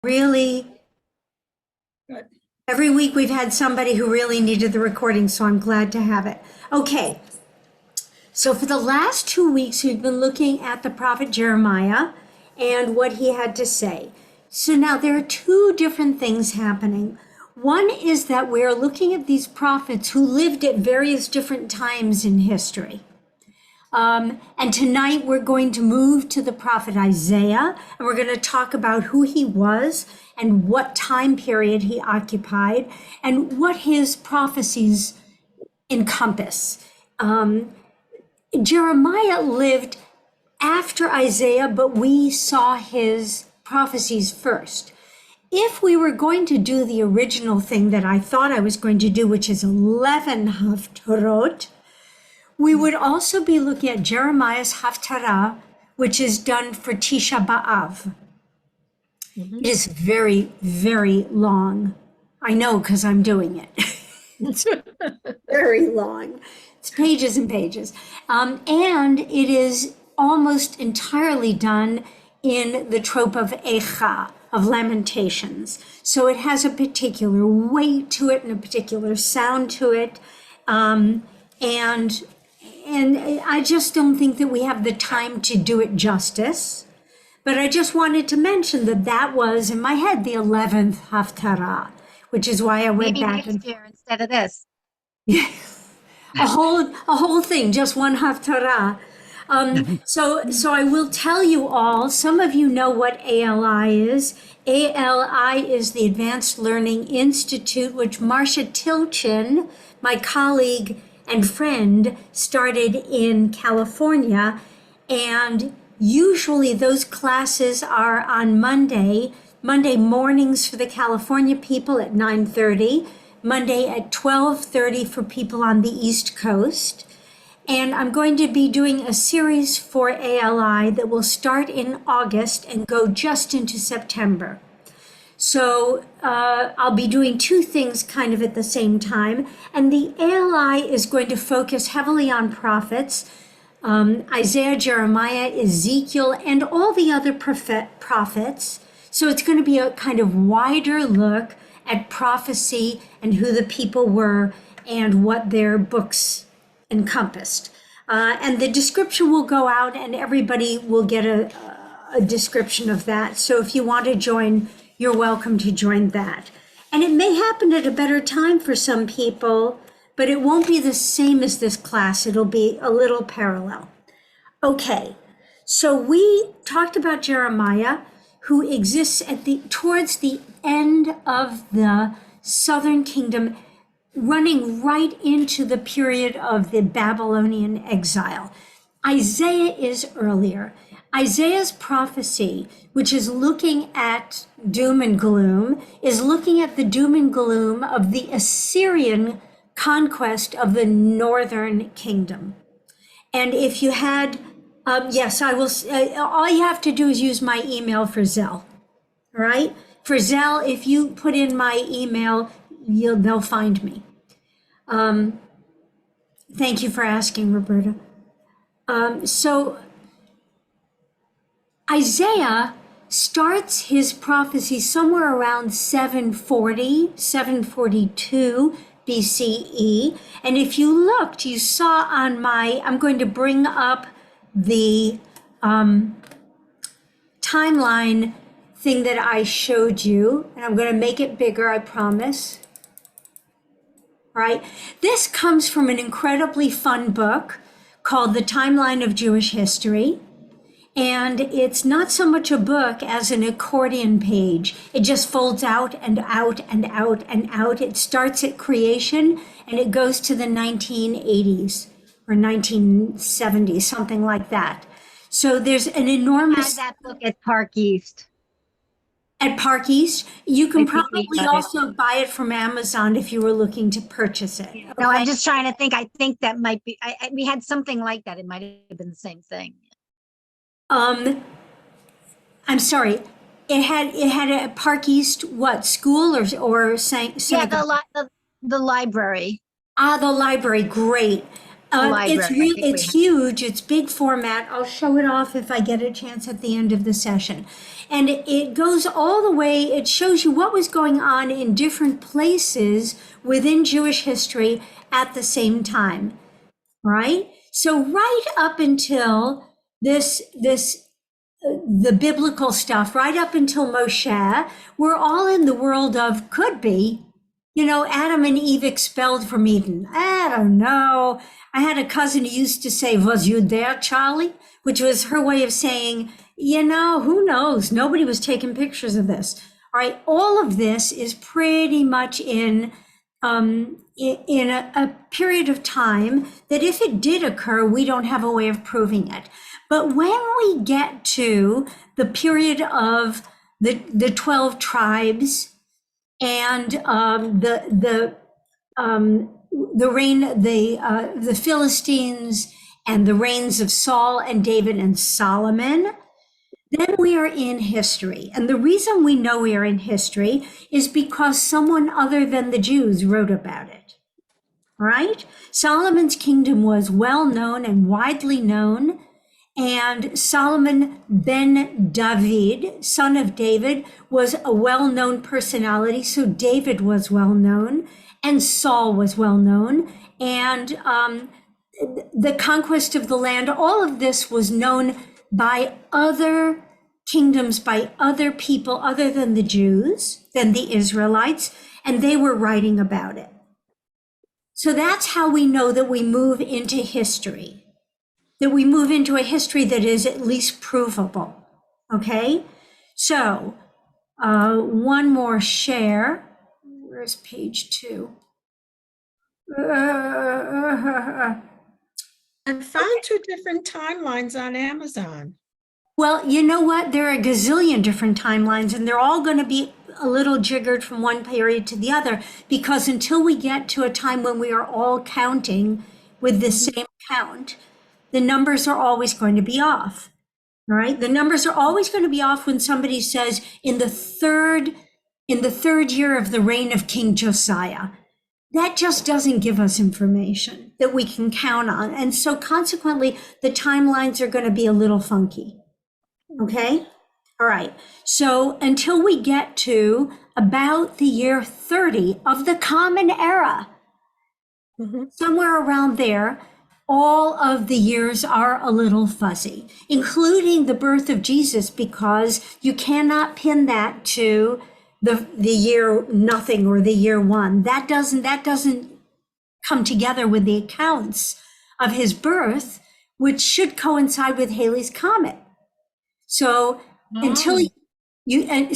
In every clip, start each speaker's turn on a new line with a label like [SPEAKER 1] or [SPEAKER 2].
[SPEAKER 1] Really,
[SPEAKER 2] Good.
[SPEAKER 1] every week we've had somebody who really needed the recording, so I'm glad to have it. Okay, so for the last 2 weeks, we've been looking at the prophet Jeremiah and what he had to say. So now there are two different things happening. One is that we're looking at these prophets who lived at various different times in history. And tonight we're going to move to the prophet Isaiah, and we're going to talk about who he was and what time period he occupied and what his prophecies encompass. Jeremiah lived after Isaiah, but we saw his prophecies first. If we were going to do the original thing that I thought I was going to do, which is 11 Haftarot, we would also be looking at Jeremiah's Haftarah, which is done for Tisha B'Av. It is very, very long. I know because I'm doing it. It's very long. It's pages and pages. And it is almost entirely done in the trope of Echa, of Lamentations. So it has a particular weight to it and a particular sound to it. And I just don't think that we have the time to do it justice. But I just wanted to mention that that was, in my head, the 11th Haftarah, which is why I went
[SPEAKER 3] Maybe
[SPEAKER 1] back
[SPEAKER 3] next year instead of this.
[SPEAKER 1] a whole thing, just one Haftarah. So I will tell you all, some of you know what ALI is. ALI is the Advanced Learning Institute, which Marcia Tilchin, my colleague and friend, started in California. And usually those classes are on Monday mornings for the California people at 9:30, Monday at 12:30 for people on the East Coast. And I'm going to be doing a series for ALI that will start in August and go just into September. So I'll be doing two things kind of at the same time. And the ALI is going to focus heavily on prophets, Isaiah, Jeremiah, Ezekiel, and all the other prophets. So it's going to be a kind of wider look at prophecy and who the people were and what their books encompassed. And the description will go out and everybody will get a description of that. So if you want to join, you're welcome to join that. And it may happen at a better time for some people, but it won't be the same as this class. It'll be a little parallel. Okay, so we talked about Jeremiah, who exists towards the end of the southern kingdom, running right into the period of the Babylonian exile. Isaiah is earlier. Isaiah's prophecy, which is looking at doom and gloom, is looking at the doom and gloom of the Assyrian conquest of the northern kingdom. And if you had, yes, I will, all you have to do is use my email for Zelle, all right? For Zelle, if you put in my email, they'll find me. Thank you for asking, Roberta. So Isaiah starts his prophecy somewhere around 740, 742 BCE. And if you looked, you saw on I'm going to bring up the timeline thing that I showed you, and I'm going to make it bigger, I promise. Right? This comes from an incredibly fun book called The Timeline of Jewish History. And it's not so much a book as an accordion page. It just folds out and out and out and out. It starts at creation and it goes to the 1980s or 1970s, something like that. So there's an enormous...
[SPEAKER 3] That book at Park East.
[SPEAKER 1] At Park East. You can probably also buy it from Amazon if you were looking to purchase it. Okay?
[SPEAKER 3] No, I'm just trying to think. I think that might be, we had something like that. It might have been the same thing.
[SPEAKER 1] I'm sorry. It had a Park East school or
[SPEAKER 3] yeah, the library.
[SPEAKER 1] The library, great.
[SPEAKER 3] library. I think we
[SPEAKER 1] It's
[SPEAKER 3] have-
[SPEAKER 1] huge. It's big format. I'll show it off if I get a chance at the end of the session. And it goes all the way. It shows you what was going on in different places within Jewish history at the same time, right? So right up until the biblical stuff, right up until Moshe, we're all in the world of could be. Adam and Eve expelled from Eden. I don't know. I had a cousin who used to say, "Was you there, Charlie?" Which was her way of saying, who knows? Nobody was taking pictures of this. All right. All of this is pretty much in a period of time that if it did occur, we don't have a way of proving it. But when we get to the period of the 12 tribes, and the reign, the Philistines, and the reigns of Saul and David and Solomon, then we are in history. And the reason we know we are in history is because someone other than the Jews wrote about it. Right? Solomon's kingdom was well known and widely known. And Solomon ben David, son of David, was a well-known personality. So David was well-known and Saul was well-known. And the conquest of the land, all of this was known by other kingdoms, by other people other than the Jews, than the Israelites, and they were writing about it. So that's how we know that we move into history. That we move into a history that is at least provable, okay? So, one more share. Where's page 2?
[SPEAKER 2] I found 2 different timelines on Amazon.
[SPEAKER 1] Well, you know what? There are a gazillion different timelines, and they're all going to be a little jiggered from one period to the other, because until we get to a time when we are all counting with the same count, the numbers are always going to be off. All right. The numbers are always going to be off when somebody says in the third year of the reign of King Josiah. That just doesn't give us information that we can count on. And so consequently, the timelines are going to be a little funky. Okay. All right. So until we get to about the year 30 of the Common Era, somewhere around there, all of the years are a little fuzzy, including the birth of Jesus, because you cannot pin that to the year nothing or the year 1. That doesn't come together with the accounts of his birth, which should coincide with Halley's Comet. So until in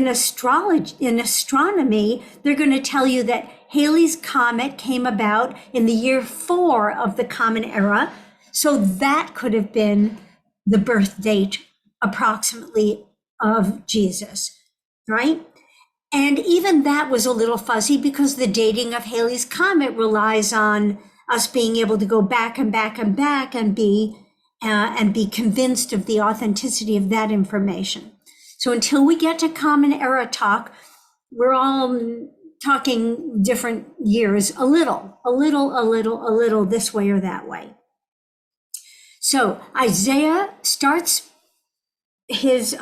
[SPEAKER 1] astronomy, they're going to tell you that Halley's Comet came about in the year 4 of the Common Era. So that could have been the birth date approximately of Jesus, right? And even that was a little fuzzy because the dating of Halley's Comet relies on us being able to go back and back and back and be convinced of the authenticity of that information. So until we get to Common Era talk, we're all talking different years, a little this way or that way. So Isaiah starts his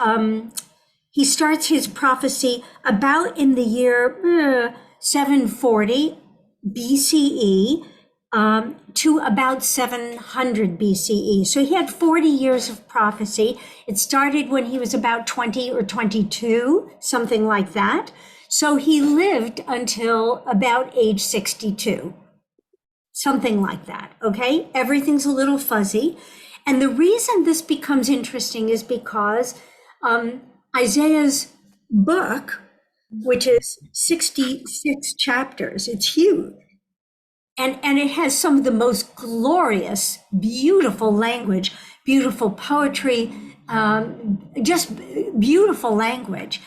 [SPEAKER 1] prophecy about in the year 740 BCE to about 700 BCE. So he had 40 years of prophecy. It started when he was about 20 or 22, something like that. So he lived until about age 62, something like that, okay? Everything's a little fuzzy. And the reason this becomes interesting is because Isaiah's book, which is 66 chapters, it's huge. And it has some of the most glorious, beautiful language, beautiful poetry, just beautiful language.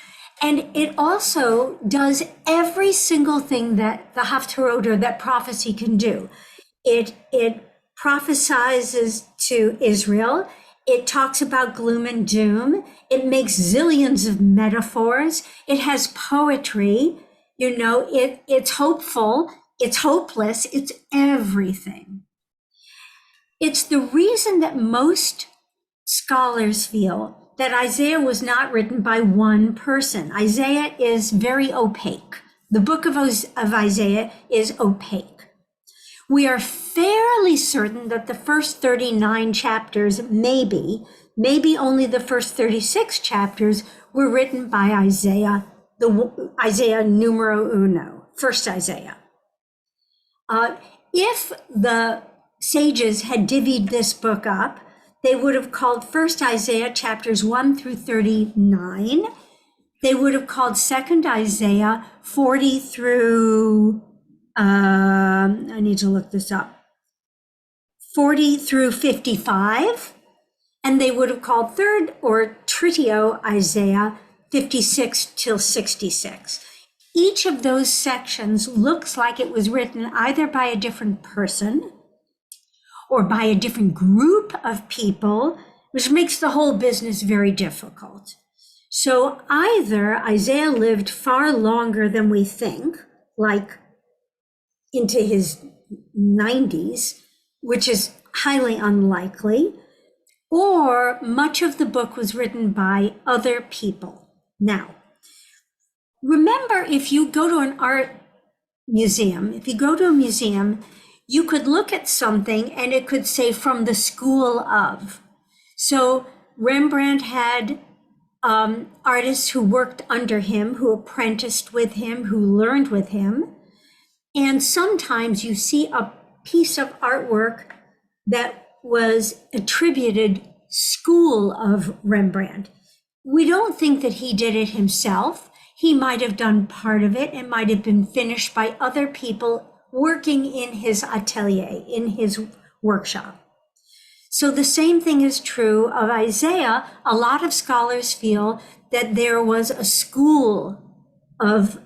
[SPEAKER 1] And it also does every single thing that the Haftarot or that prophecy can do. It prophesizes to Israel. It talks about gloom and doom. It makes zillions of metaphors. It has poetry. It's hopeful. it's hopeless, it's everything. It's the reason that most scholars feel that Isaiah was not written by one person. Isaiah is very opaque. The book of Isaiah is opaque. We are fairly certain that the first 39 chapters, maybe only the first 36 chapters were written by Isaiah, the Isaiah numero uno, first Isaiah. If the sages had divvied this book up, they would have called first Isaiah chapters 1 through 39. They would have called second Isaiah 40 through, I need to look this up, 40 through 55. And they would have called third or tritio Isaiah 56 till 66. Each of those sections looks like it was written either by a different person or by a different group of people, which makes the whole business very difficult. So either Isaiah lived far longer than we think, like into his 90s, which is highly unlikely, or much of the book was written by other people. Now, remember, if you go to an art museum, you could look at something and it could say from the school of. So Rembrandt had artists who worked under him, who apprenticed with him, who learned with him. And sometimes you see a piece of artwork that was attributed school of Rembrandt. We don't think that he did it himself. He might have done part of it. It might have been finished by other people working in his atelier, in his workshop. So the same thing is true of Isaiah. A lot of scholars feel that there was a school of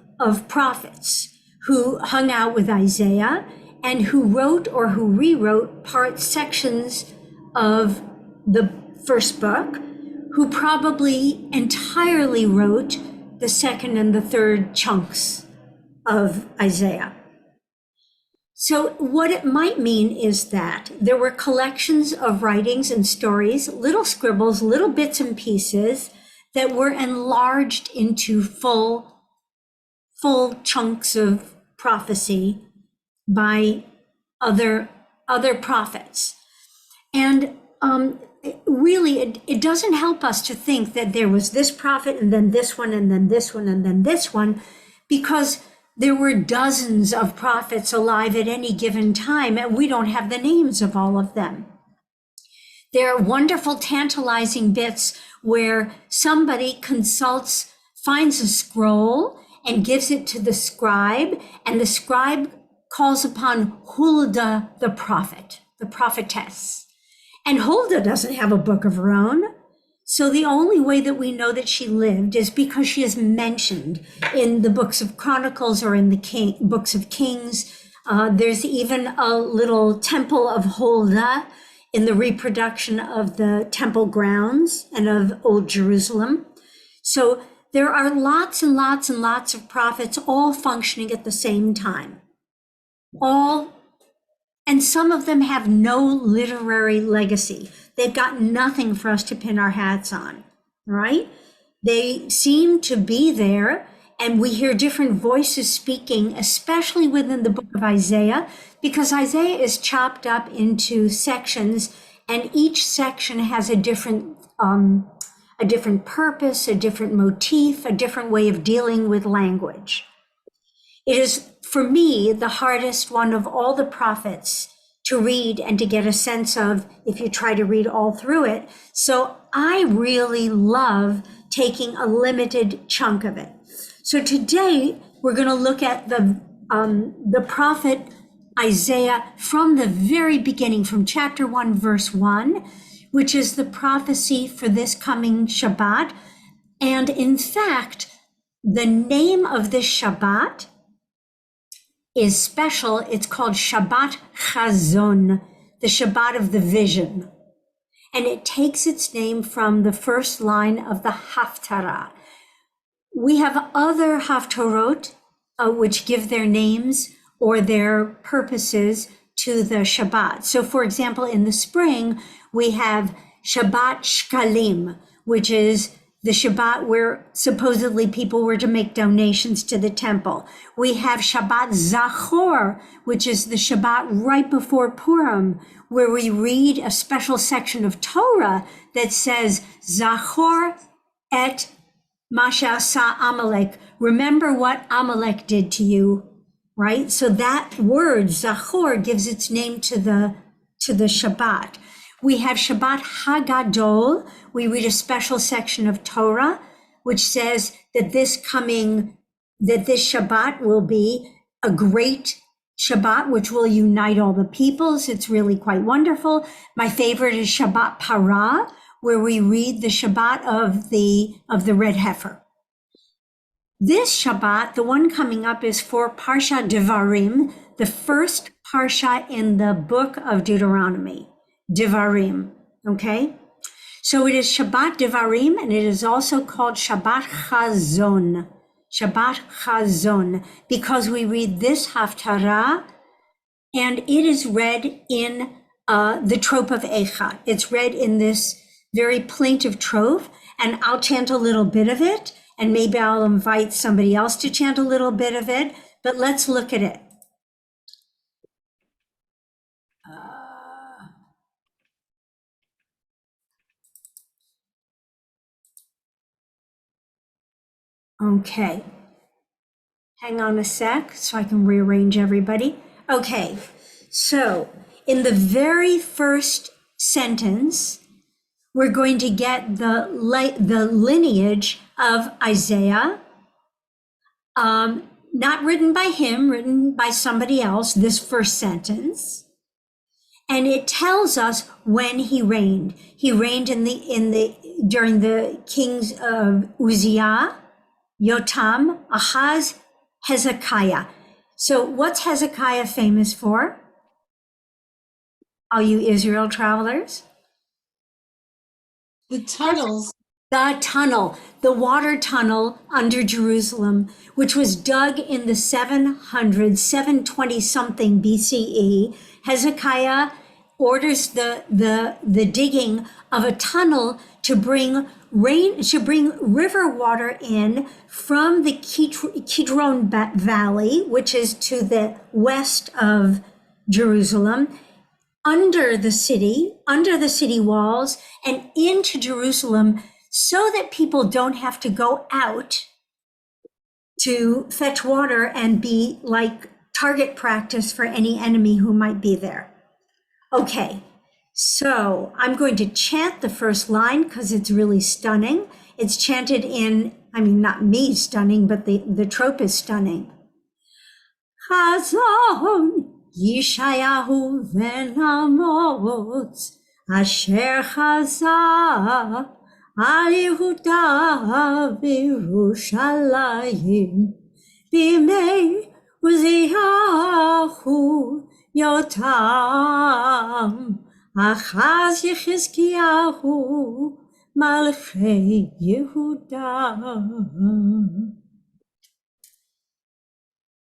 [SPEAKER 1] prophets who hung out with Isaiah and who wrote or who rewrote sections of the first book, who probably entirely wrote the second and the third chunks of Isaiah. So what it might mean is that there were collections of writings and stories, little scribbles, little bits and pieces that were enlarged into full chunks of prophecy by other prophets. And really, it doesn't help us to think that there was this prophet and then this one and then this one and then this one, because there were dozens of prophets alive at any given time, and we don't have the names of all of them. There are wonderful, tantalizing bits where somebody finds a scroll and gives it to the scribe, and the scribe calls upon Huldah the prophet, the prophetess. And Huldah doesn't have a book of her own. So the only way that we know that she lived is because she is mentioned in the books of Chronicles or in the books of Kings. There's even a little temple of Huldah in the reproduction of the temple grounds and of Old Jerusalem. So there are lots and lots and lots of prophets all functioning at the same time. And some of them have no literary legacy. They've got nothing for us to pin our hats on, right? They seem to be there, and we hear different voices speaking, especially within the book of Isaiah, because Isaiah is chopped up into sections, and each section has a different purpose, a different motif, a different way of dealing with language. It is, for me, the hardest one of all the prophets to read and to get a sense of if you try to read all through it. So I really love taking a limited chunk of it. So today we're going to look at the prophet Isaiah from the very beginning, from chapter 1, verse 1, which is the prophecy for this coming Shabbat. And in fact, the name of this Shabbat is special. It's called Shabbat Chazon, the Shabbat of the vision. And it takes its name from the first line of the Haftarah. We have other Haftarot, which give their names or their purposes to the Shabbat. So for example, in the spring, we have Shabbat Shkalim, which is the Shabbat where supposedly people were to make donations to the temple. We have Shabbat Zachor, which is the Shabbat right before Purim, where we read a special section of Torah that says, Zachor et Masha Sa Amalek. Remember what Amalek did to you, right? So that word, Zachor, gives its name to the Shabbat. We have Shabbat Hagadol. We read a special section of Torah, which says that this Shabbat will be a great Shabbat, which will unite all the peoples. It's really quite wonderful. My favorite is Shabbat Parah, where we read the Shabbat of the red heifer. This Shabbat, the one coming up, is for Parsha Devarim, the first Parsha in the book of Deuteronomy. Devarim, okay? So it is Shabbat Devarim, and it is also called Shabbat Chazon. Shabbat Chazon, because we read this Haftarah, and it is read in the trope of Eicha. It's read in this very plaintive trope, and I'll chant a little bit of it, and maybe I'll invite somebody else to chant a little bit of it, but let's look at it. Okay, hang on a sec so I can rearrange everybody. Okay, so in the very first sentence, we're going to get the lineage of Isaiah, not written by him, written by somebody else, this first sentence. And it tells us when he reigned. He reigned during the kings of Uzziah, Yotam, Ahaz, Hezekiah. So what's Hezekiah famous for? All you Israel travelers?
[SPEAKER 2] The tunnels.
[SPEAKER 1] The tunnel, the water tunnel under Jerusalem, which was dug in the 720 something BCE. Hezekiah orders the digging of a tunnel to bring river water in from the Kidron Valley, which is to the west of Jerusalem, under the city walls, and into Jerusalem, so that people don't have to go out to fetch water and be like target practice for any enemy who might be there. Okay, so I'm going to chant the first line because it's really stunning. It's chanted in, I mean, not me stunning, but the trope is stunning. Hazzan Yishayahu ben Amoz asher chazah al Yehuda v'Yerushalayim b'mei Uzziyahu Yotam Achaz Yechizkiyahu Malchei Yehuda.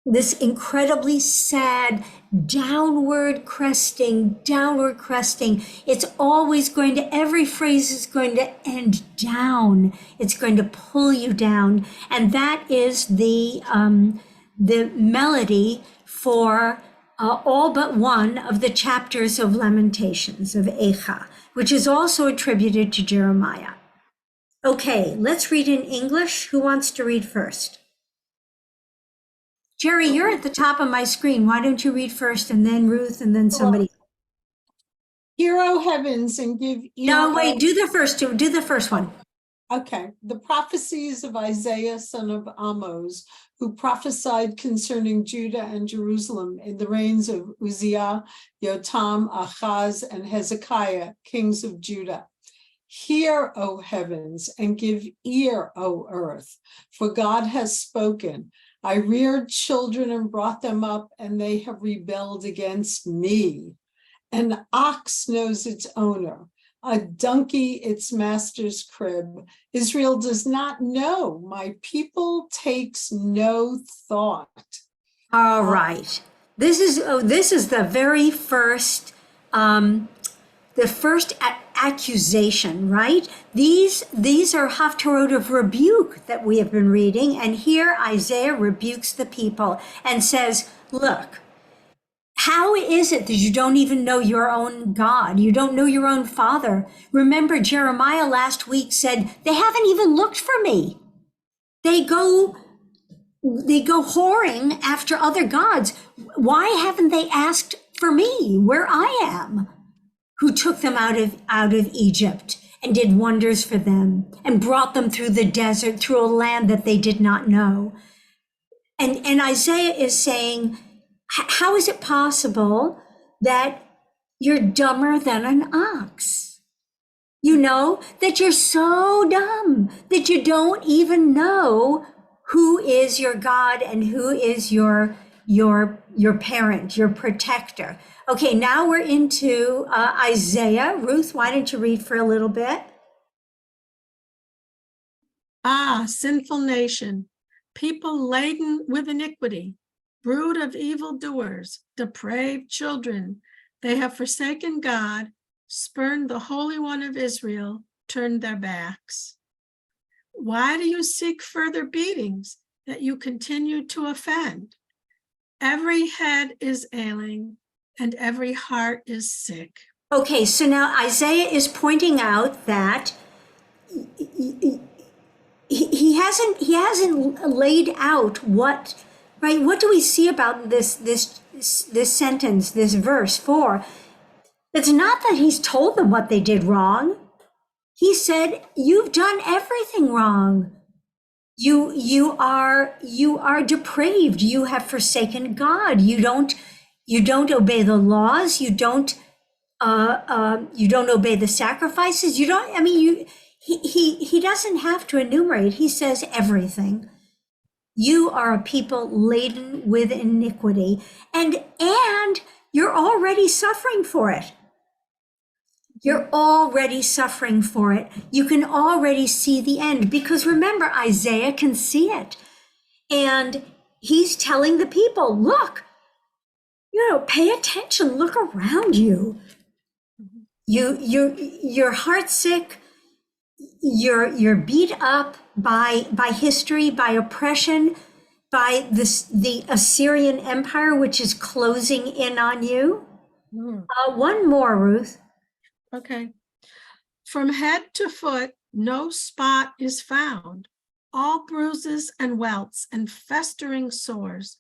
[SPEAKER 1] This incredibly sad downward cresting. It's always going to, every phrase is going to end down. It's going to pull you down. And that is the melody for all but one of the chapters of Lamentations, of Eicha, which is also attributed to Jeremiah. Okay, let's read in English. Who wants to read first? Jerry, you're at the top of my screen. Why don't you read first, and then Ruth, and then somebody?
[SPEAKER 2] Hear, O heavens, and give ear.
[SPEAKER 1] No, wait, do the first one.
[SPEAKER 2] Okay. The prophecies of Isaiah, son of Amoz, who prophesied concerning Judah and Jerusalem in the reigns of Uzziah, Yotam, Achaz, and Hezekiah, kings of Judah. Hear, O heavens, and give ear, O earth, for God has spoken. I reared children and brought them up, and they have rebelled against me. An ox knows its owner, a donkey its master's crib. Israel does not know. My people takes no thought.
[SPEAKER 1] All right. This is the very first, accusation, right? These are Haftarot of rebuke that we have been reading, and here Isaiah rebukes the people and says, look, how is it that you don't even know your own God? You don't know your own Father. Remember, Jeremiah last week said, they haven't even looked for me. They go whoring after other gods. Why haven't they asked for me where I am, who took them out of Egypt and did wonders for them and brought them through the desert, through a land that they did not know? And Isaiah is saying, how is it possible that you're dumber than an ox? You know, that you're so dumb that you don't even know who is your God and who is your parent, your protector. Okay, now we're into Isaiah. Ruth, why don't you read for a little bit?
[SPEAKER 4] Ah, sinful nation, people laden with iniquity, brood of evildoers, depraved children, they have forsaken God, spurned the Holy One of Israel, turned their backs. Why do you seek further beatings that you continue to offend? Every head is ailing and every heart is sick.
[SPEAKER 1] Okay, so now Isaiah is pointing out that he hasn't laid out what, right? What do we see about this sentence, this verse 4? It's not that he's told them what they did wrong. He said, you've done everything wrong. You are depraved. You have forsaken God. You don't obey the laws. You don't obey the sacrifices. He doesn't have to enumerate. He says everything. You are a people laden with iniquity, and you're already suffering for it. You're already suffering for it. You can already see the end, because remember, Isaiah can see it. And he's telling the people, look, pay attention, look around you. You're heartsick, you're beat up by history, by oppression, by the Assyrian Empire, which is closing in on you. One more, Ruth.
[SPEAKER 4] Okay. From head to foot, no spot is found. All bruises and welts and festering sores,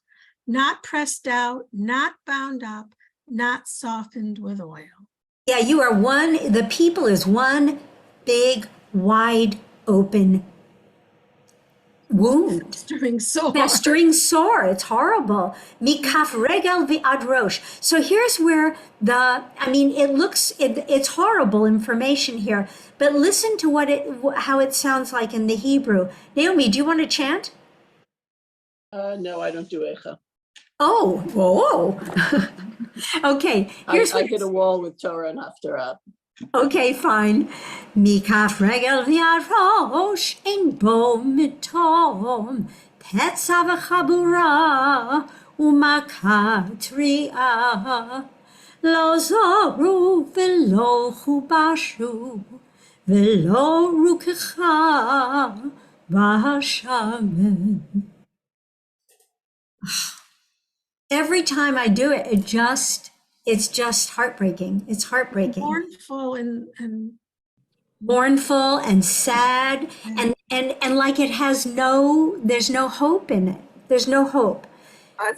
[SPEAKER 4] not pressed out, not bound up, not softened with oil.
[SPEAKER 1] Yeah, the people is one big, wide open wound. Festering sore. It's horrible. Mikaf regel vi'ad rosh. So here's where it's horrible information here, but listen to how it sounds like in the Hebrew. Naomi, do you want to chant?
[SPEAKER 5] No, I don't do Echa.
[SPEAKER 1] Oh, whoa. Okay.
[SPEAKER 5] I hit a wall with Torah and Haftarot.
[SPEAKER 1] Okay, fine. Mikaf regel vi'ad rosh ein bo mitom petza v'chabura umakat ri'ah lo zoru v'lo chubashu v'lo rukecha b'hashamen. Every time I do it, it's just heartbreaking. It's heartbreaking. Mournful and sad, and like there's no hope in it. There's no hope.
[SPEAKER 6] I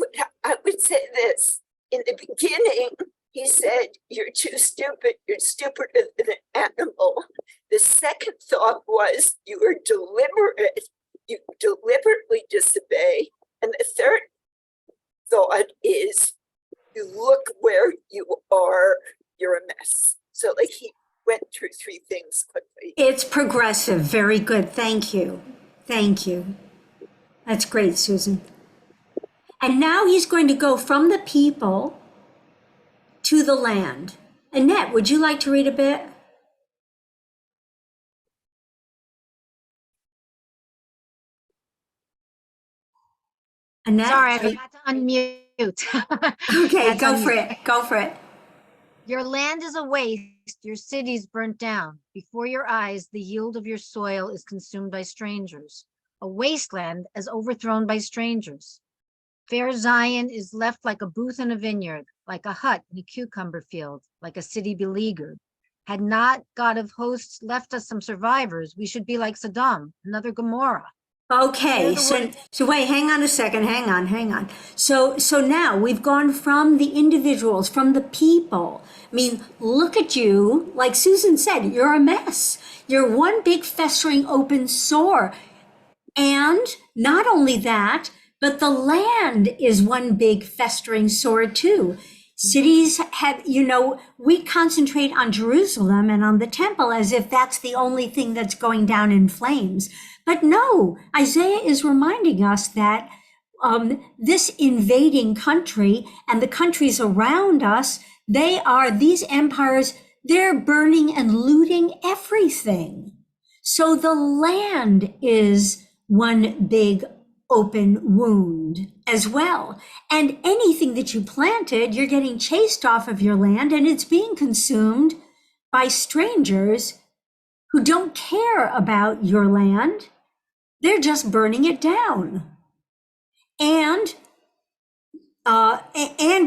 [SPEAKER 6] would say this. In the beginning, he said, you're too stupid. You're stupider than an animal. The second thought was, you are deliberate. You deliberately disobey. And the third thought is, you look where you are, you're a mess. So like he went through three things quickly.
[SPEAKER 1] It's progressive. Very good. Thank you. Thank you. That's great, Susan. And now he's going to go from the people to the land. Annette, would you like to read a bit? Annette?
[SPEAKER 3] Sorry, I forgot to unmute.
[SPEAKER 1] Okay,
[SPEAKER 3] That's
[SPEAKER 1] go
[SPEAKER 3] on
[SPEAKER 1] for
[SPEAKER 3] you.
[SPEAKER 1] it. Go for it.
[SPEAKER 3] Your land is a waste, your cities burnt down. Before your eyes, the yield of your soil is consumed by strangers. A wasteland as overthrown by strangers. Fair Zion is left like a booth in a vineyard, like a hut in a cucumber field, like a city beleaguered. Had not God of hosts left us some survivors, we should be like Sodom, another Gomorrah.
[SPEAKER 1] Okay,
[SPEAKER 3] Hear the
[SPEAKER 1] so
[SPEAKER 3] word-
[SPEAKER 1] so wait, hang on a second, hang on. So now we've gone from the individuals, from the people. I mean, look at you, like Susan said, you're a mess. You're one big festering open sore. And not only that, but the land is one big festering sore too. Cities have, we concentrate on Jerusalem and on the temple as if that's the only thing that's going down in flames. But no, Isaiah is reminding us that this invading country and the countries around us, these empires, they're burning and looting everything. So the land is one big open wound as well. And anything that you planted, you're getting chased off of your land and it's being consumed by strangers who don't care about your land. They're just burning it down. And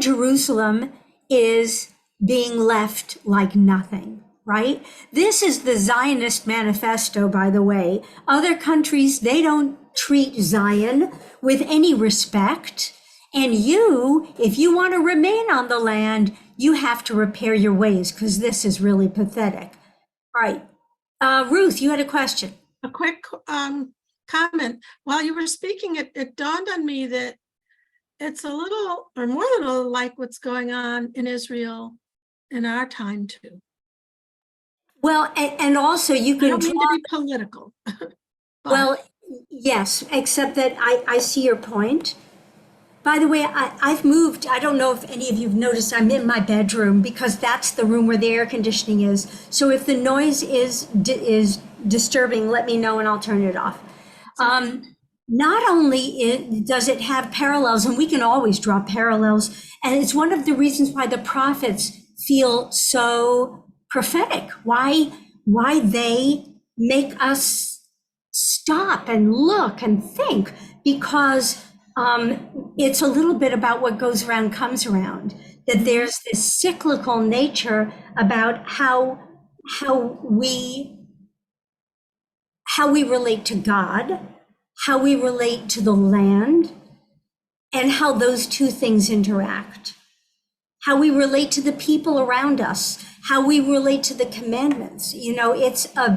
[SPEAKER 1] Jerusalem is being left like nothing, right? This is the Zionist manifesto, by the way. Other countries, they don't treat Zion with any respect. And if you want to remain on the land, you have to repair your ways, because this is really pathetic. All right. Ruth, you had a question.
[SPEAKER 4] A quick comment. While you were speaking, it dawned on me that it's a little, or more than a little, like what's going on in Israel in our time too.
[SPEAKER 1] Well, and also you
[SPEAKER 4] I
[SPEAKER 1] can
[SPEAKER 4] don't mean to be political. but
[SPEAKER 1] Well, yes, except that I see your point. By the way, I've moved. I don't know if any of you've noticed, I'm in my bedroom because that's the room where the air conditioning is. So if the noise is disturbing, let me know and I'll turn it off. Not only does it have parallels, and we can always draw parallels, and it's one of the reasons why the prophets feel so prophetic, why they make us stop and look and think, because it's a little bit about what goes around comes around, that there's this cyclical nature about how we relate to God, how we relate to the land, and how those two things interact, how we relate to the people around us, how we relate to the commandments. It's a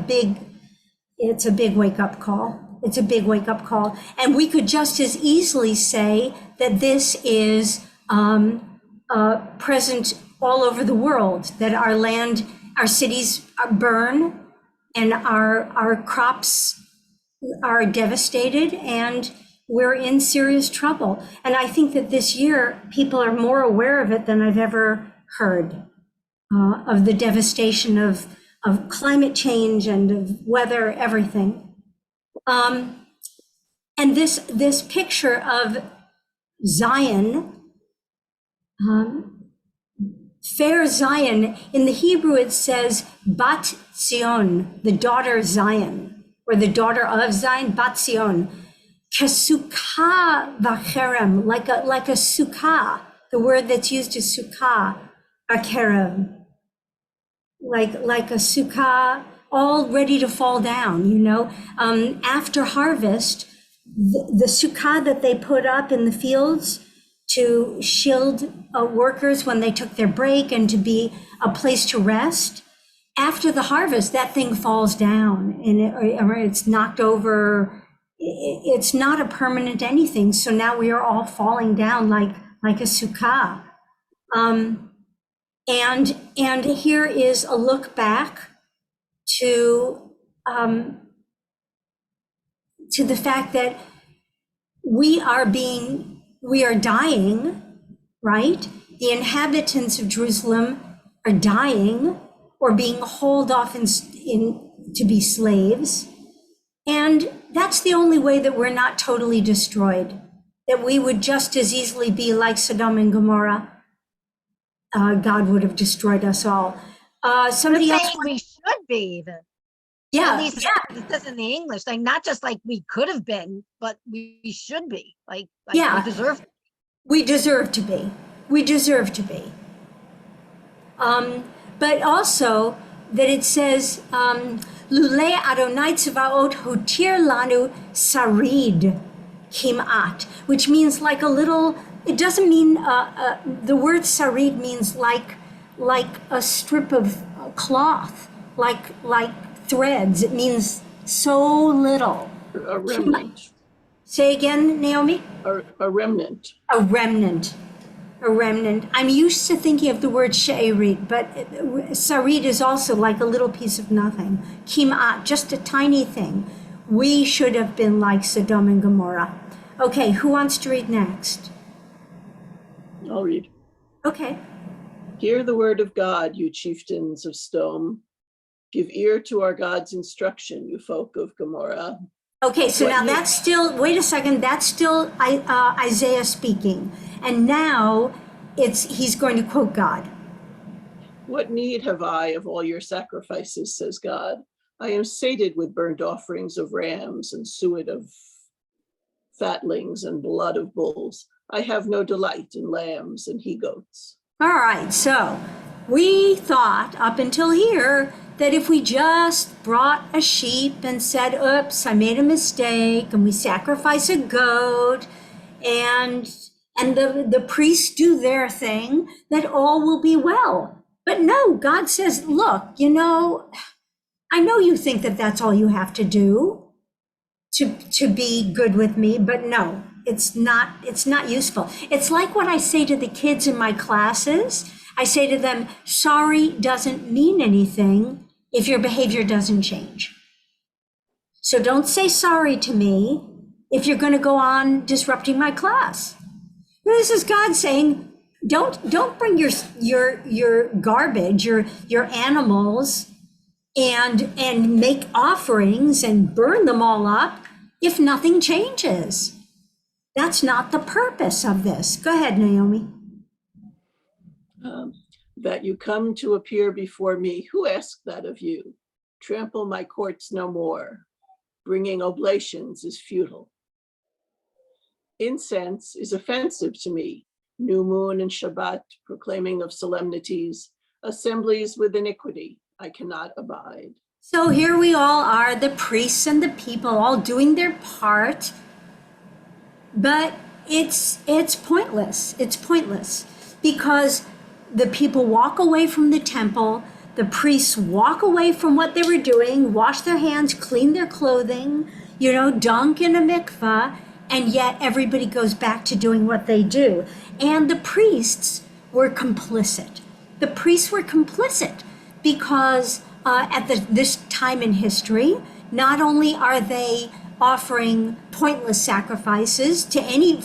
[SPEAKER 1] big wake-up call. It's a big wake-up call. And we could just as easily say that this is present all over the world, that our land, our cities burn, and our crops are devastated, and we're in serious trouble. And I think that this year, people are more aware of it than I've ever heard, of the devastation of climate change and of weather, everything. And this picture of Zion, fair Zion, in the Hebrew it says Bat Zion, the daughter Zion, or the daughter of Zion, Bat Zion, Kesukah v'cherem, like a sukkah. The word that's used is sukkah, v'cherem, like a sukkah, all ready to fall down. After harvest, the sukkah that they put up in the fields to shield workers when they took their break and to be a place to rest. After the harvest, that thing falls down and it's knocked over. It's not a permanent anything. So now we are all falling down like a sukkah. And here is a look back to the fact that we are dying, right? The inhabitants of Jerusalem are dying or being hauled off to be slaves. And that's the only way that we're not totally destroyed. that we would just as easily be like Sodom and Gomorrah, God would have destroyed us all. Somebody
[SPEAKER 3] You're
[SPEAKER 1] else,
[SPEAKER 3] saying we should be even. At
[SPEAKER 1] yeah,
[SPEAKER 3] least it says in the English, like not just like we could have been, but we should be. Like
[SPEAKER 1] Yeah.
[SPEAKER 3] we deserve.
[SPEAKER 1] we deserve to be. We deserve to be. But also that it says, Lule Adonai Tzvaot hotir lanu sarid kimat, which means like a little, it doesn't mean, the word sarid means like a strip of cloth, like threads. It means so little.
[SPEAKER 5] A remnant.
[SPEAKER 1] Say again, Naomi?
[SPEAKER 5] A remnant.
[SPEAKER 1] A remnant. A remnant. I'm used to thinking of the word she'erit, but sarid is also like a little piece of nothing. Kimat, just a tiny thing. We should have been like Sodom and Gomorrah. Okay, who wants to read next?
[SPEAKER 5] I'll read.
[SPEAKER 1] Okay.
[SPEAKER 5] Hear the word of God, you chieftains of Sodom. Give ear to our God's instruction, you folk of Gomorrah.
[SPEAKER 1] Okay, so
[SPEAKER 5] What
[SPEAKER 1] now
[SPEAKER 5] you-
[SPEAKER 1] that's still, wait a second, that's still Isaiah speaking. And now he's going to quote God.
[SPEAKER 5] What need have I of all your sacrifices, says God? I am sated with burnt offerings of rams and suet of fatlings and blood of bulls. I have no delight in lambs and he-goats.
[SPEAKER 1] All right, so we thought up until here that if we just brought a sheep and said, oops, I made a mistake, and we sacrifice a goat, and the priests do their thing, that all will be well. But no, God says, look, I know you think that that's all you have to do to be good with me, but no, it's not useful. It's like what I say to the kids in my classes. I say to them, sorry doesn't mean anything if your behavior doesn't change. So don't say sorry to me if you're going to go on disrupting my class. This is God saying, don't bring your garbage, your animals, and make offerings and burn them all up if nothing changes. That's not the purpose of this. Go ahead, Naomi.
[SPEAKER 5] That you come to appear before me. Who asked that of you? Trample my courts no more. Bringing oblations is futile. Incense is offensive to me. New moon and Shabbat, proclaiming of solemnities, assemblies with iniquity, I cannot abide.
[SPEAKER 1] So here we all are, the priests and the people, all doing their part, but it's pointless. It's pointless because the people walk away from the temple, the priests walk away from what they were doing, wash their hands, clean their clothing, dunk in a mikvah, and yet everybody goes back to doing what they do. And the priests were complicit. The priests were complicit because at this time in history, not only are they offering pointless sacrifices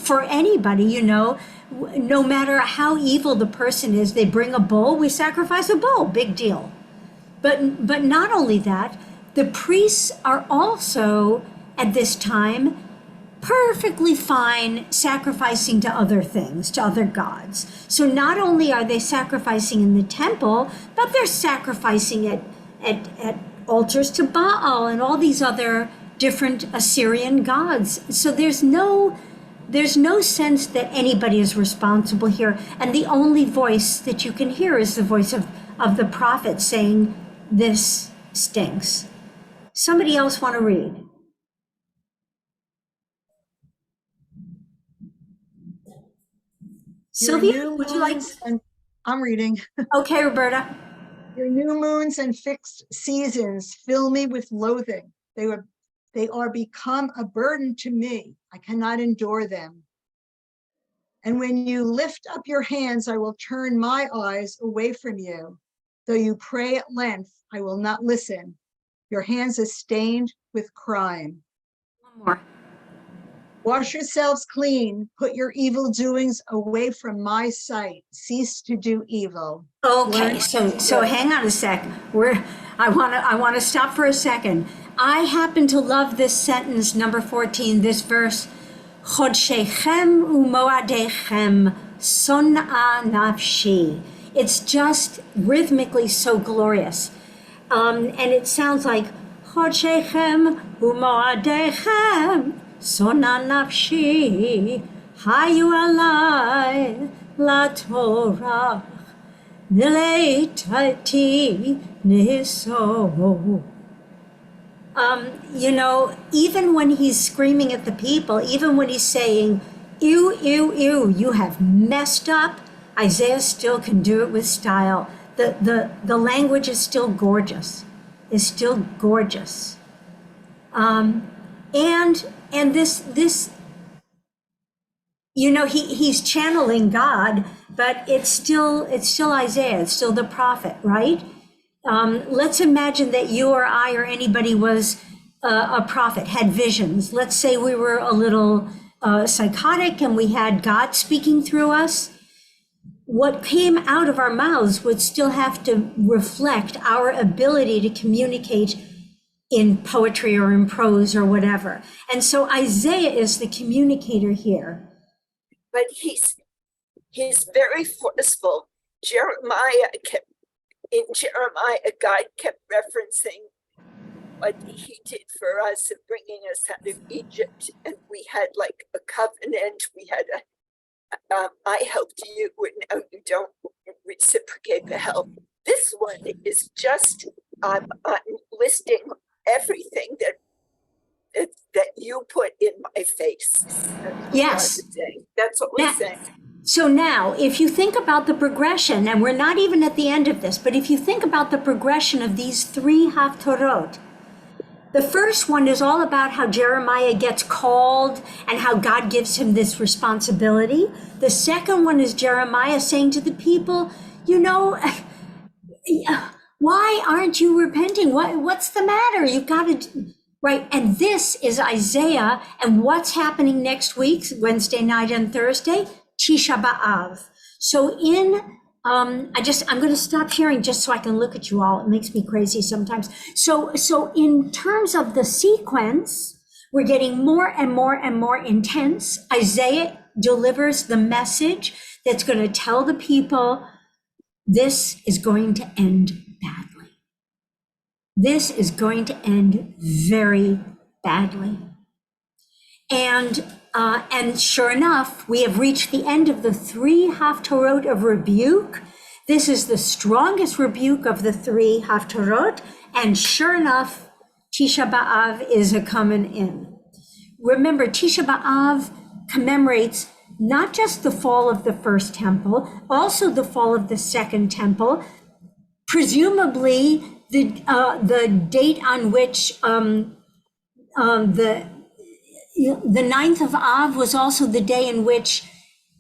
[SPEAKER 1] for anybody, no matter how evil the person is, they bring a bull, we sacrifice a bull, big deal. But not only that, the priests are also at this time perfectly fine sacrificing to other things, to other gods. So not only are they sacrificing in the temple, but they're sacrificing at altars to Baal and all these other different Assyrian gods. So there's no sense that anybody is responsible here. And the only voice that you can hear is the voice of the prophet saying, this stinks. Somebody else want to read? Sylvia, would you like?
[SPEAKER 7] I'm reading.
[SPEAKER 1] Okay, Roberta.
[SPEAKER 7] Your new moons and fixed seasons fill me with loathing. They are become a burden to me. I cannot endure them. And when you lift up your hands, I will turn my eyes away from you. Though you pray at length, I will not listen. Your hands are stained with crime.
[SPEAKER 1] One more.
[SPEAKER 7] Wash yourselves clean. Put your evil doings away from my sight. Cease to do evil.
[SPEAKER 1] Okay, so hang on a sec. I want to stop for a second. I happen to love this sentence, number 14, this verse. Chodshechem umoadechem son'a nafshi. It's just rhythmically so glorious. And it sounds like Chodshechem umoadechem son'a nafshi hayu alai la Torah nileitati niso. You know, even when he's screaming at the people, even when he's saying, ew, ew, ew, you have messed up, Isaiah still can do it with style. The language is still gorgeous, is still gorgeous. And this, you know, he's channeling God, but it's still Isaiah, it's still the prophet, right? Let's imagine that you or I or anybody was a prophet, had visions. Let's say we were a little psychotic and we had God speaking through us. What came out of our mouths would still have to reflect our ability to communicate in poetry or in prose or whatever. And so Isaiah is the communicator here.
[SPEAKER 6] But he's very forceful. In Jeremiah, God kept referencing what he did for us of bringing us out of Egypt. And we had like a covenant. We had I helped you, now you don't reciprocate the help. This one is just, I'm listing everything that you put in my face.
[SPEAKER 1] Yes.
[SPEAKER 6] That's what we're saying.
[SPEAKER 1] So now, if you think about the progression, and we're not even at the end of this, but if you think about the progression of these three Haftarot, the first one is all about how Jeremiah gets called and how God gives him this responsibility. The second one is Jeremiah saying to the people, you know, why aren't you repenting? What's the matter? You've got to, right? And this is Isaiah, and what's happening next week, Wednesday night and Thursday? Tisha B'Av. So I'm going to stop sharing just so I can look at you all. It makes me crazy sometimes. So in terms of the sequence, we're getting more and more and more intense. Isaiah delivers the message that's going to tell the people, this is going to end badly. This is going to end very badly. And sure enough, we have reached the end of the three Haftarot of rebuke. This is the strongest rebuke of the three Haftarot. And sure enough, Tisha B'Av is a coming in. Remember, Tisha B'Av commemorates not just the fall of the first temple, also the fall of the second temple, presumably the date on which the 9th of Av was also the day in which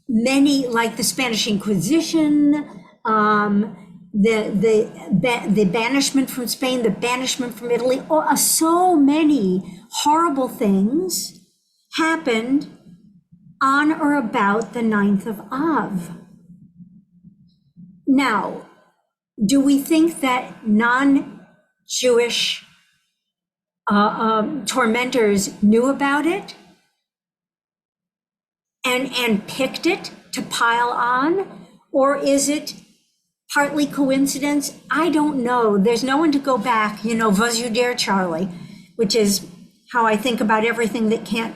[SPEAKER 1] many, like the Spanish Inquisition, the banishment from Spain, the banishment from Italy, so many horrible things happened on or about the 9th of Av. Now, do we think that non-Jewish tormentors knew about it and picked it to pile on? Or is it partly coincidence? I don't know. There's no one to go back, was you dare, Charlie, which is how I think about everything that can't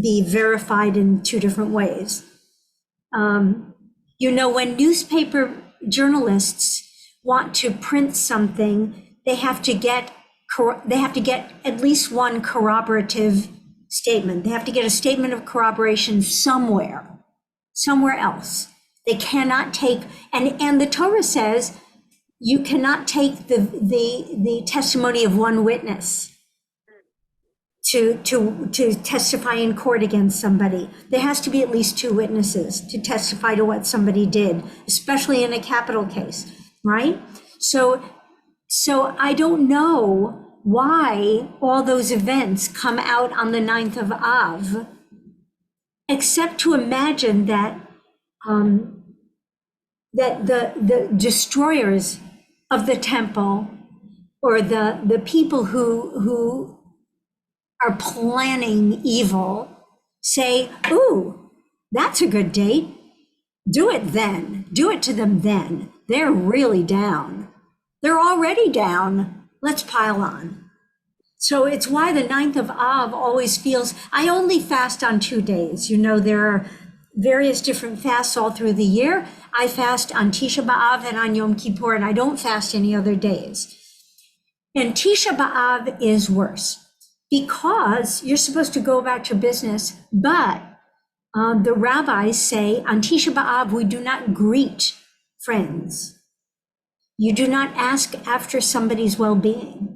[SPEAKER 1] be verified in two different ways. When newspaper journalists want to print something, they have to get at least one corroborative statement. They have to get a statement of corroboration somewhere else. They cannot take, and the Torah says you cannot take the testimony of one witness to testify in court against somebody. There has to be at least two witnesses to testify to what somebody did, especially in a capital case, right? So I don't know why all those events come out on the 9th of Av, except to imagine that the destroyers of the temple, or the people who are planning evil, say, ooh, that's a good date. Do it then. Do it to them then. They're really down. They're already down. Let's pile on. So it's why the 9th of Av always feels, I only fast on 2 days. You know, there are various different fasts all through the year. I fast on Tisha B'Av and on Yom Kippur, and I don't fast any other days. And Tisha B'Av is worse because you're supposed to go about your business, but the rabbis say on Tisha B'Av, we do not greet friends. You do not ask after somebody's well-being.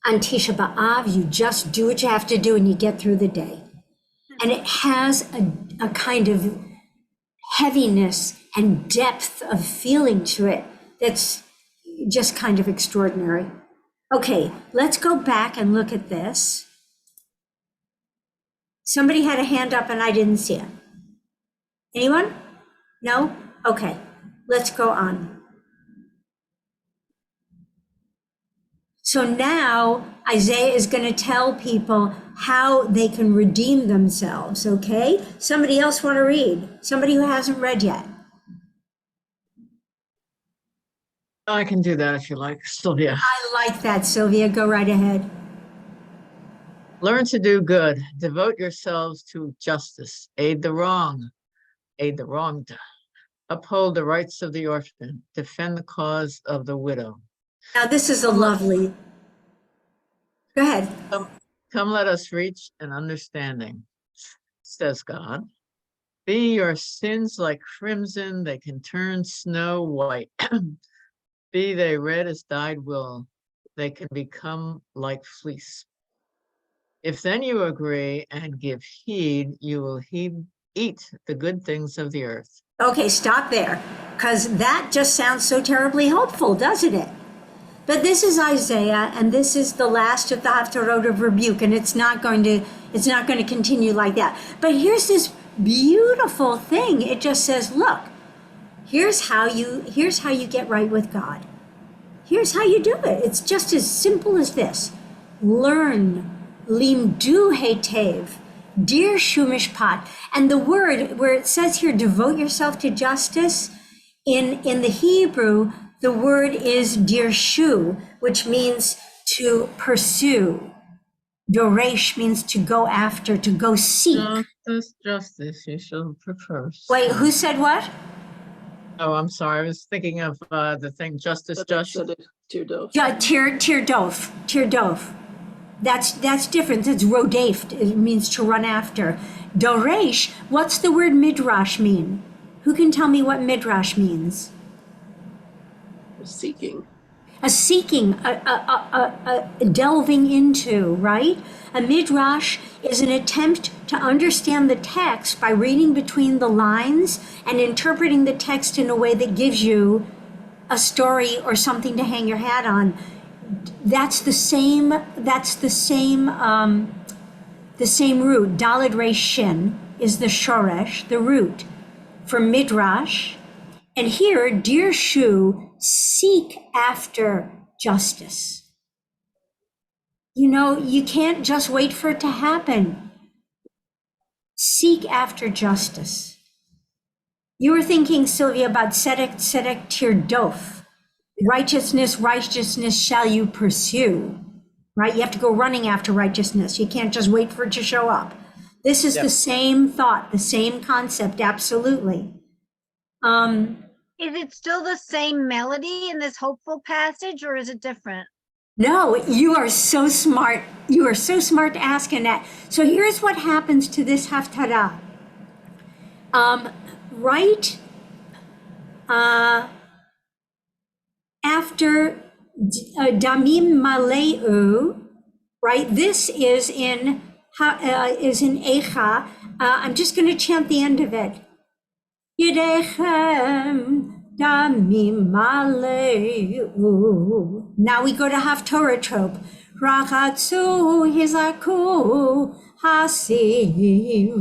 [SPEAKER 1] On Tisha B'Av, you just do what you have to do and you get through the day. And it has a kind of heaviness and depth of feeling to it that's just kind of extraordinary. Okay, let's go back and look at this. Somebody had a hand up and I didn't see it. Anyone? No? Okay, let's go on. So now Isaiah is going to tell people how they can redeem themselves, okay? Somebody else want to read? Somebody who hasn't read yet.
[SPEAKER 8] I can do that if you like, Sylvia.
[SPEAKER 1] I like that, Sylvia. Go right ahead.
[SPEAKER 8] Learn to do good. Devote yourselves to justice. Aid the wronged. Uphold the rights of the orphan. Defend the cause of the widow.
[SPEAKER 1] Now, this is a lovely. Go ahead.
[SPEAKER 8] Come, let us reach an understanding, says God. Be your sins like crimson, they can turn snow white. Be they red as dyed wool, they can become like fleece. If then you agree and give heed, you will eat the good things of the earth.
[SPEAKER 1] Okay, stop there, because that just sounds so terribly hopeful, doesn't it? But this is Isaiah, and this is the last of the Haftarot of rebuke, and it's not going to continue like that. But here's this beautiful thing. It just says, look, here's how you get right with God. Here's how you do it. It's just as simple as this. Learn, limdu hetev, dear shumishpat. And the word where it says here, devote yourself to justice, in the Hebrew, the word is dirshu, which means to pursue. Doresh means to go after, to go seek.
[SPEAKER 8] Justice, you shall prefer.
[SPEAKER 1] Wait, who said what?
[SPEAKER 8] Oh, I'm sorry. I was thinking of the thing, justice.
[SPEAKER 1] Tirdof. That's different. It's rodef. It means to run after. Doresh, what's the word midrash mean? Who can tell me what midrash means?
[SPEAKER 5] Seeking.
[SPEAKER 1] A seeking, a delving into, right? A midrash is an attempt to understand the text by reading between the lines and interpreting the text in a way that gives you a story or something to hang your hat on. That's the same root. Daled Resh Shin is the shoresh, the root for midrash. And here, dear Shu, seek after justice. You know, you can't just wait for it to happen. Seek after justice. You were thinking, Sylvia, about tzedek tirdof. Righteousness shall you pursue, right? You have to go running after righteousness. You can't just wait for it to show up. This is the same thought, the same concept, absolutely.
[SPEAKER 3] Is it still the same melody in this hopeful passage, or is it different?
[SPEAKER 1] No, you are so smart. You are so smart asking that. So here's what happens to this haftarah. Right after damim maleu, right? This is in Eicha. I'm just going to chant the end of it. Yidechem damim maleu. Now we go to Haftorah trope. Rachatzu hizaku hasiru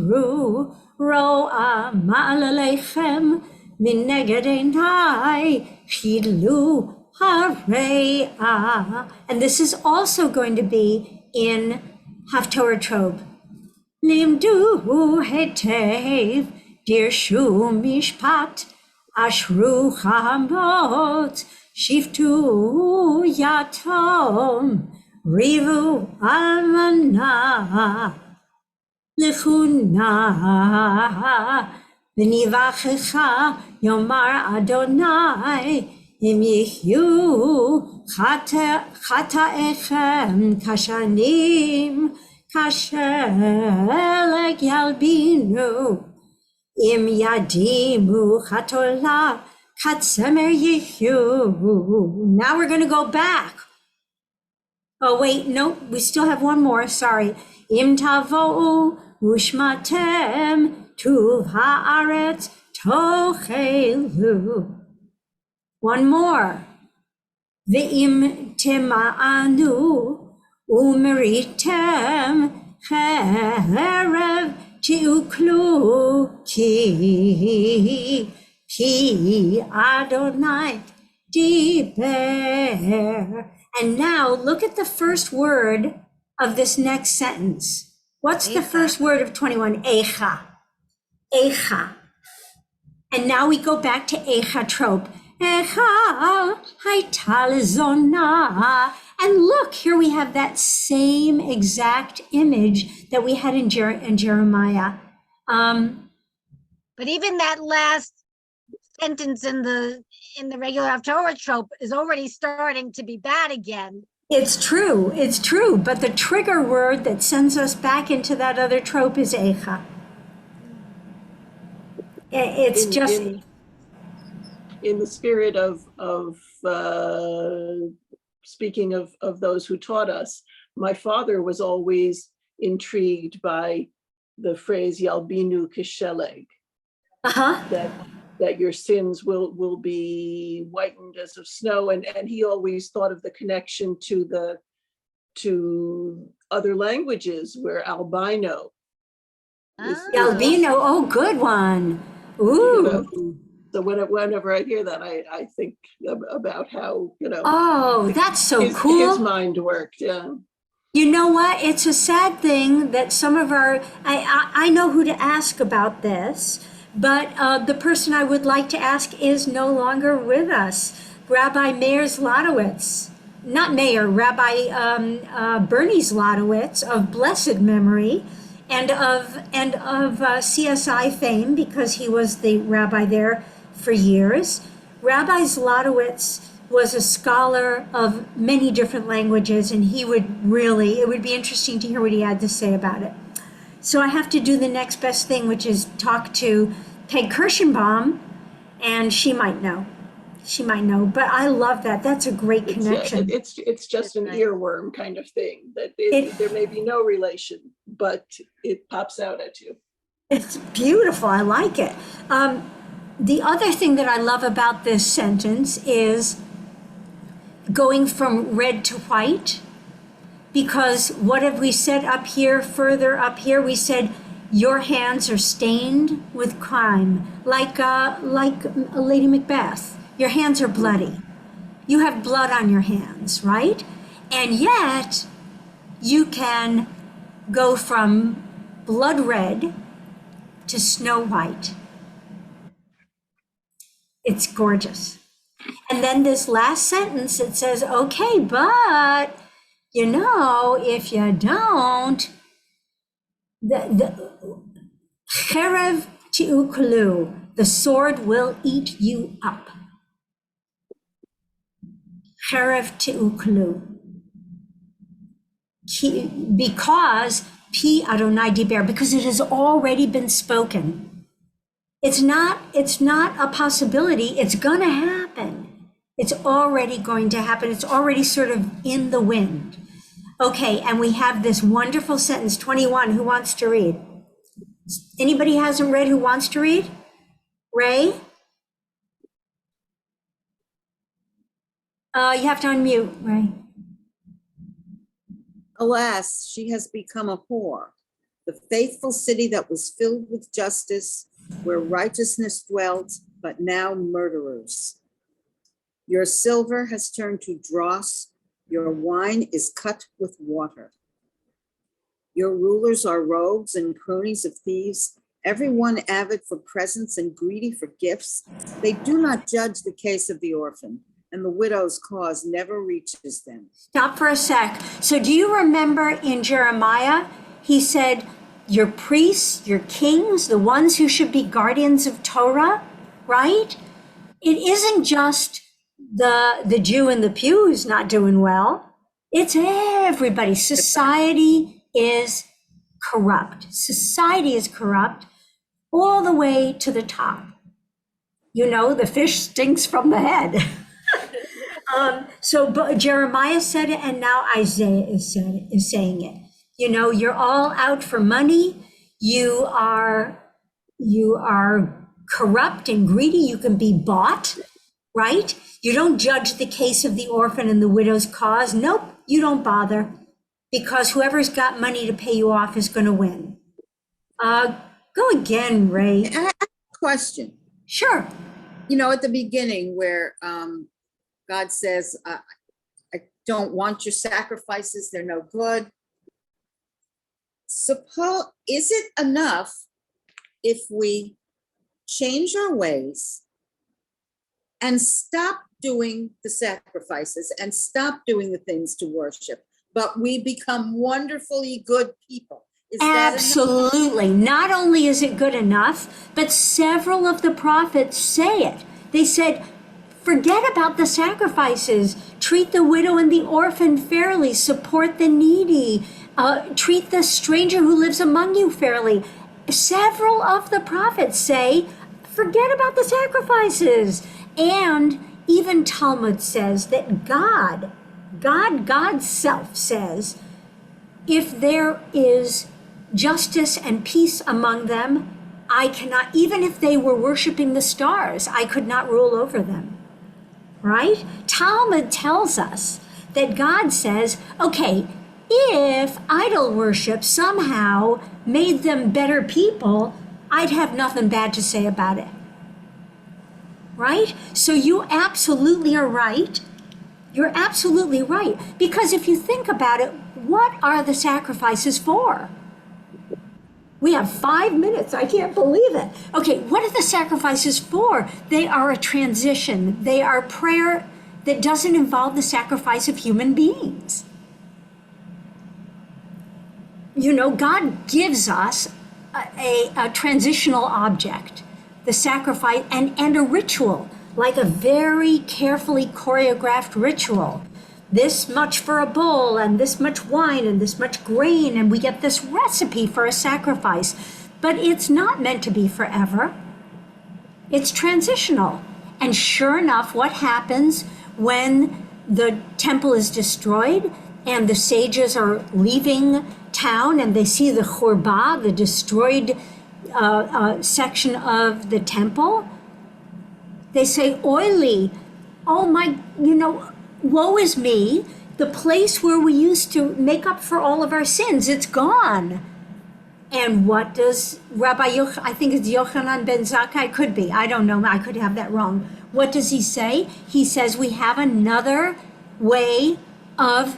[SPEAKER 1] ro'a ma'alelechem min neged einai chilu hare'a. And this is also going to be in Haftorah trope. לימדו היטב, דירשו משפט, אשרו חמות, שפטו יתום, ריבו אלמנה, לכונה, ונבחך יאמר אדוני, אם יחיו חטאיכם כשנים, כשלג ילבינו, אם ידימו חתולה, כצמר יחיו. Now we're going to go back. Oh, wait, no, we still have one more, sorry. אם תבואו ושמעתם טוב הארץ תאכלו. One more. ואם תמענו ומריתם חרב תאכלו, כי אדוני דיבר. And now look at the first word of this next sentence. What's the first word of 21? Echa. Echa. And now we go back to Echa trope. Echa hayta lezona. And look, here we have that same exact image that we had in Jeremiah.
[SPEAKER 3] But even that last sentence in the regular Haftarot trope is already starting to be bad again.
[SPEAKER 1] It's true, but the trigger word that sends us back into that other trope is Echa. It's just...
[SPEAKER 5] In the spirit of speaking of those who taught us, my father was always intrigued by the phrase Yalbinu Kisheleg, that your sins will be whitened as of snow, and he always thought of the connection to other languages where albino is
[SPEAKER 1] albino. Oh, good one. Ooh.
[SPEAKER 5] So whenever I hear that, I think about how,
[SPEAKER 1] oh, that's so cool.
[SPEAKER 5] His mind worked, yeah.
[SPEAKER 1] You know what? It's a sad thing that some of our, I know who to ask about this, but the person I would like to ask is no longer with us. Rabbi Meir Zlotowitz, not Meir, Rabbi Bernie Zlotowitz of blessed memory, and of CSI fame, because he was the rabbi there for years. Rabbi Zlotowitz was a scholar of many different languages, and it would be interesting to hear what he had to say about it. So I have to do the next best thing, which is talk to Peg Kirschenbaum, and she might know, but I love that. That's a great connection.
[SPEAKER 5] It's just an earworm kind of thing, that there may be no relation, but it pops out at you.
[SPEAKER 1] It's beautiful. I like it. The other thing that I love about this sentence is going from red to white, because what have we said up here, further up here? We said, your hands are stained with crime, like Lady Macbeth. Your hands are bloody. You have blood on your hands, right? And yet, you can go from blood red to snow white. It's gorgeous. And then this last sentence, it says, okay, but, if you don't, the cherev ti'uklu, the sword will eat you up. Cherev ti'uklu. Because Pi Adonai diber, because it has already been spoken. It's not a possibility. It's going to happen. It's already going to happen. It's already sort of in the wind. Okay, and we have this wonderful sentence, 21. Who wants to read? Anybody hasn't read who wants to read? Ray? You have to unmute, Ray.
[SPEAKER 9] Alas, she has become a whore, the faithful city that was filled with justice, where righteousness dwelt, but now murderers. Your silver has turned to dross, your wine is cut with water. Your rulers are rogues and cronies of thieves, everyone avid for presents and greedy for gifts. They do not judge the case of the orphan, and the widow's cause never reaches them.
[SPEAKER 1] Stop for a sec. So do you remember in Jeremiah, he said, your priests, your kings, the ones who should be guardians of Torah, right? It isn't just the Jew in the pew who's not doing well. It's everybody. Society is corrupt. Society is corrupt all the way to the top. You know, the fish stinks from the head. So Jeremiah said it, and now Isaiah is saying it. You know, you're all out for money. You are corrupt and greedy. You can be bought, right? You don't judge the case of the orphan and the widow's cause. Nope, you don't bother, because whoever's got money to pay you off is going to win. Go again, Ray.
[SPEAKER 9] I have a question.
[SPEAKER 1] Sure.
[SPEAKER 9] You know, at the beginning where God says, I don't want your sacrifices, they're no good. Is it enough if we change our ways and stop doing the sacrifices and stop doing the things to worship, but we become wonderfully good people? Is that
[SPEAKER 1] absolutely enough? Not only is it good enough, but several of the prophets say it. They said, forget about the sacrifices. Treat the widow and the orphan fairly. Support the needy. Treat the stranger who lives among you fairly. Several of the prophets say, forget about the sacrifices. And even Talmud says that God's self says, if there is justice and peace among them, I cannot, even if they were worshiping the stars, I could not rule over them, right? Talmud tells us that God says, okay, if idol worship somehow made them better people, I'd have nothing bad to say about it, right? So you absolutely are right. You're absolutely right. Because if you think about it, what are the sacrifices for? We have 5 minutes. I can't believe it. Okay, what are the sacrifices for? They are a transition. They are prayer that doesn't involve the sacrifice of human beings. You know, God gives us a transitional object, the sacrifice, and a ritual, like a very carefully choreographed ritual. This much for a bowl, and this much wine, and this much grain, and we get this recipe for a sacrifice. But it's not meant to be forever. It's transitional. And sure enough, what happens when the temple is destroyed and the sages are leaving town and they see the Churba, the destroyed section of the temple? They say, oily, oh my, woe is me, the place where we used to make up for all of our sins, it's gone. And what does I think it's Yochanan ben Zakkai, could be, I don't know, I could have that wrong. What does he say? He says we have another way of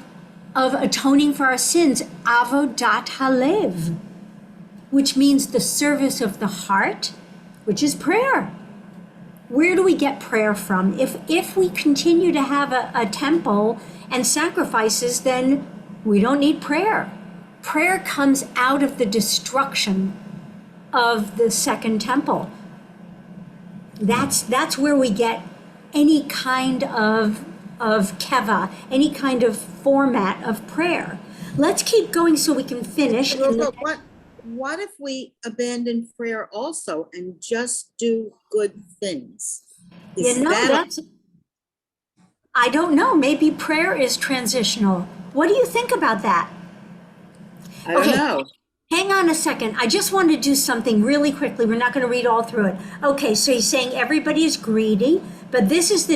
[SPEAKER 1] atoning for our sins, avodat halev, which means the service of the heart, which is prayer. Where do we get prayer from? If we continue to have a temple and sacrifices, then we don't need prayer. Prayer comes out of the destruction of the second temple. That's where we get any kind of keva, any kind of format of prayer. Let's keep going so we can finish.
[SPEAKER 9] What if we abandon prayer also and just do good things?
[SPEAKER 1] I don't know. Maybe prayer is transitional. What do you think about that?
[SPEAKER 9] I don't know.
[SPEAKER 1] Hang on a second. I just want to do something really quickly. We're not going to read all through it. Okay, so he's saying everybody is greedy, but this is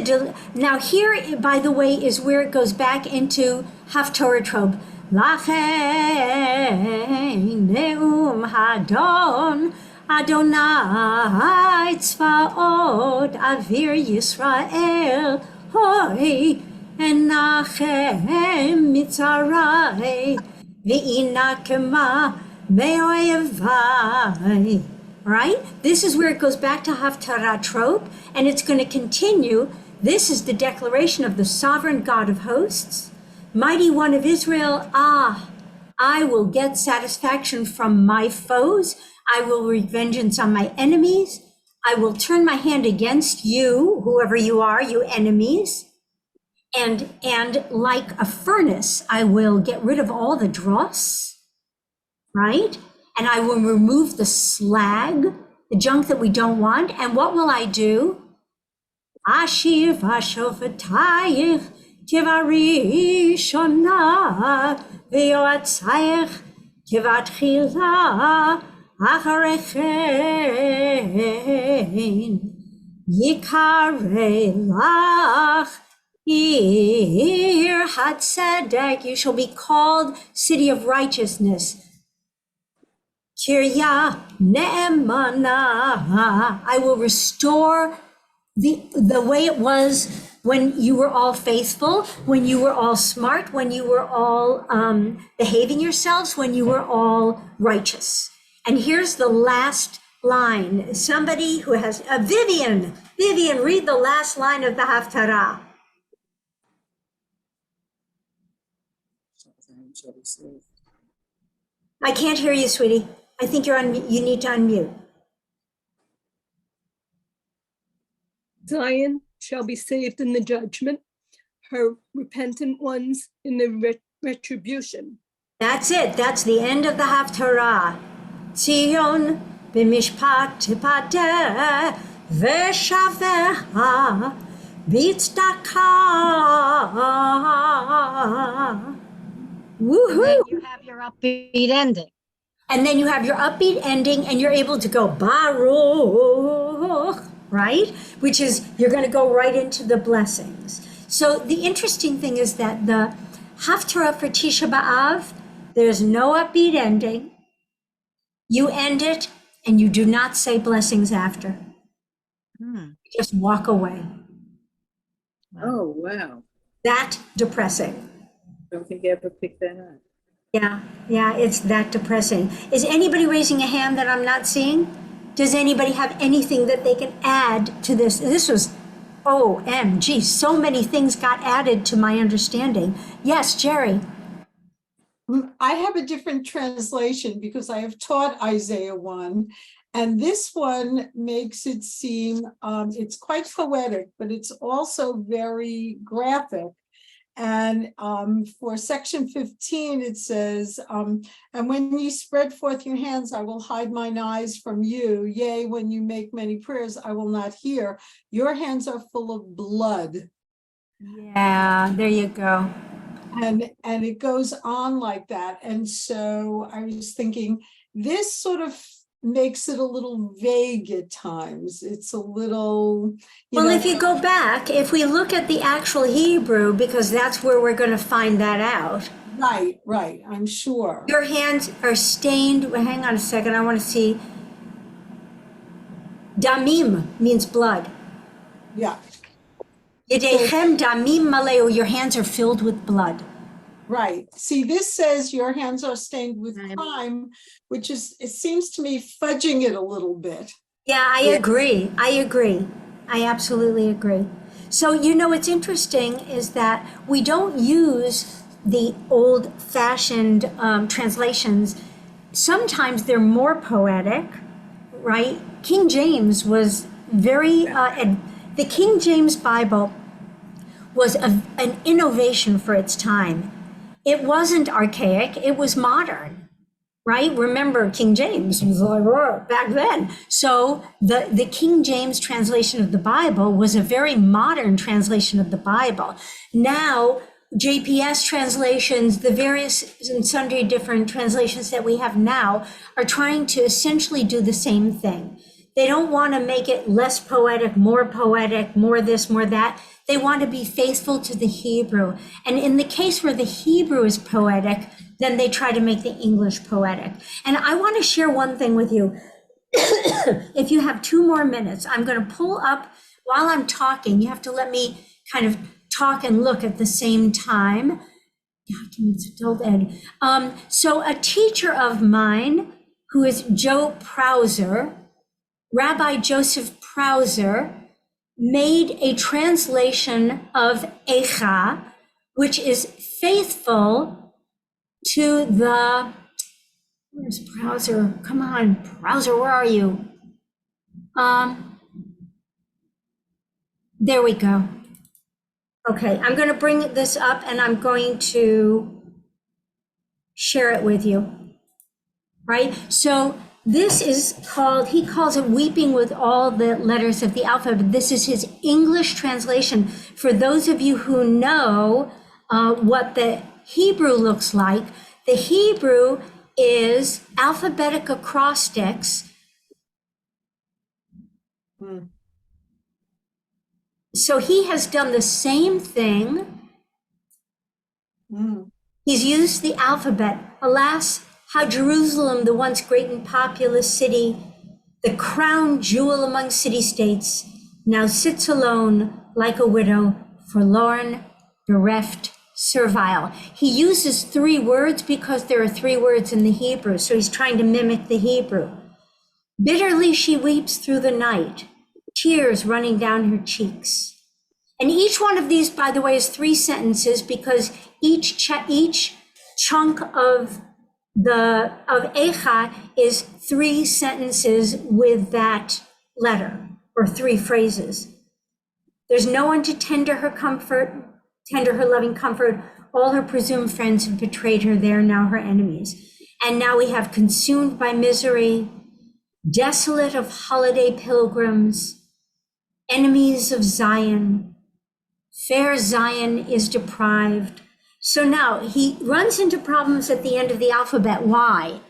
[SPEAKER 1] now here, by the way, is where it goes back into Haftarot trope. Lachen neum hadon Adonai tzvaot avir Yisrael hoi enachem mitzarai V'inakema me'oyevai. Right? This is where it goes back to Haftarah trope, and it's going to continue. This is the declaration of the sovereign God of hosts, mighty one of Israel. I will get satisfaction from my foes. I will wreak vengeance on my enemies. I will turn my hand against you, whoever you are, you enemies. And like a furnace, I will get rid of all the dross, right? And I will remove the slag, the junk that we don't want. And what will I do? Ashiv ashofetayich tivarishona ve'yotzayich tivatchila acharechen yikarelach Ir Hatzedek. You shall be called city of righteousness. Kirya Ne'emana. I will restore the way it was when you were all faithful, when you were all smart, when you were all behaving yourselves, when you were all righteous. And here's the last line. Somebody who has Vivian, read the last line of the Haftarah. I can't hear you, sweetie. I think you're on. You need to unmute.
[SPEAKER 10] Zion shall be saved in the judgment, her repentant ones in the retribution.
[SPEAKER 1] That's it. That's the end of the Haftarah. Zion b'mishpat tipateh v'shaveha b'tzedakah. Woohoo!
[SPEAKER 3] Then you have your upbeat ending.
[SPEAKER 1] And then you have your upbeat ending, and you're able to go Baruch, right? Which is, you're going to go right into the blessings. So the interesting thing is that the Haftarah for Tisha B'Av, there's no upbeat ending. You end it, and you do not say blessings after. Just walk away.
[SPEAKER 9] Oh, wow.
[SPEAKER 1] That depressing.
[SPEAKER 9] Don't think I ever picked that up.
[SPEAKER 1] Yeah, it's that depressing. Is anybody raising a hand that I'm not seeing? Does anybody have anything that they can add to this? This was, OMG, so many things got added to my understanding. Yes, Jerry.
[SPEAKER 2] I have a different translation because I have taught Isaiah 1, and this one makes it seem, it's quite poetic, but it's also very graphic. And for section 15, it says, and when you spread forth your hands, I will hide mine eyes from you. Yea, when you make many prayers, I will not hear. Your hands are full of blood.
[SPEAKER 1] Yeah, there you go.
[SPEAKER 2] And it goes on like that. And so I was thinking, this sort of makes it a little vague at times. It's a little,
[SPEAKER 1] Well, if you go back, if we look at the actual Hebrew, because that's where we're going to find that out.
[SPEAKER 2] Right, I'm sure.
[SPEAKER 1] Your hands are stained. Well, hang on a second. I want to see. Damim means blood.
[SPEAKER 2] Yeah.
[SPEAKER 1] Yedechem damim maleu. Your hands are filled with blood.
[SPEAKER 2] Right. See, this says your hands are stained with crime, which is, it seems to me, fudging it a little bit.
[SPEAKER 1] Yeah, I agree. I absolutely agree. So, what's interesting is that we don't use the old-fashioned translations. Sometimes they're more poetic, right? King James was very, the King James Bible was an innovation for its time. It wasn't archaic, it was modern, right? Remember, King James was like, back then. So the King James translation of the Bible was a very modern translation of the Bible. Now, JPS translations, the various and sundry different translations that we have now are trying to essentially do the same thing. They don't want to make it less poetic, more this, more that. They want to be faithful to the Hebrew. And in the case where the Hebrew is poetic, then they try to make the English poetic. And I want to share one thing with you. If you have 2 more minutes, I'm going to pull up while I'm talking. You have to let me kind of talk and look at the same time. Documents, adult ed. So a teacher of mine, who is Joe Prauser, Rabbi Joseph Prauser, made a translation of Eicha, which is faithful to the, where's Prauser? Come on, Prauser, where are you? There we go. Okay, I'm going to bring this up and I'm going to share it with you. Right? So this is called, he calls it Weeping with All the Letters of the Alphabet. This is his English translation. For those of you who know what the Hebrew looks like, the Hebrew is alphabetic acrostics. So he has done the same thing. He's used the alphabet. Alas, how Jerusalem, the once great and populous city, the crown jewel among city-states, now sits alone like a widow, forlorn, bereft, servile. He uses 3 words because there are 3 words in the Hebrew, so he's trying to mimic the Hebrew. Bitterly she weeps through the night, tears running down her cheeks. And each one of these, by the way, is 3 sentences because each chunk of Eicha is 3 sentences with that letter, or 3 phrases. There's no one to tender her loving comfort. All her presumed friends have betrayed her. They are now her enemies. And now we have consumed by misery, desolate of holiday pilgrims, enemies of Zion. Fair Zion is deprived. So now he runs into problems at the end of the alphabet. Why?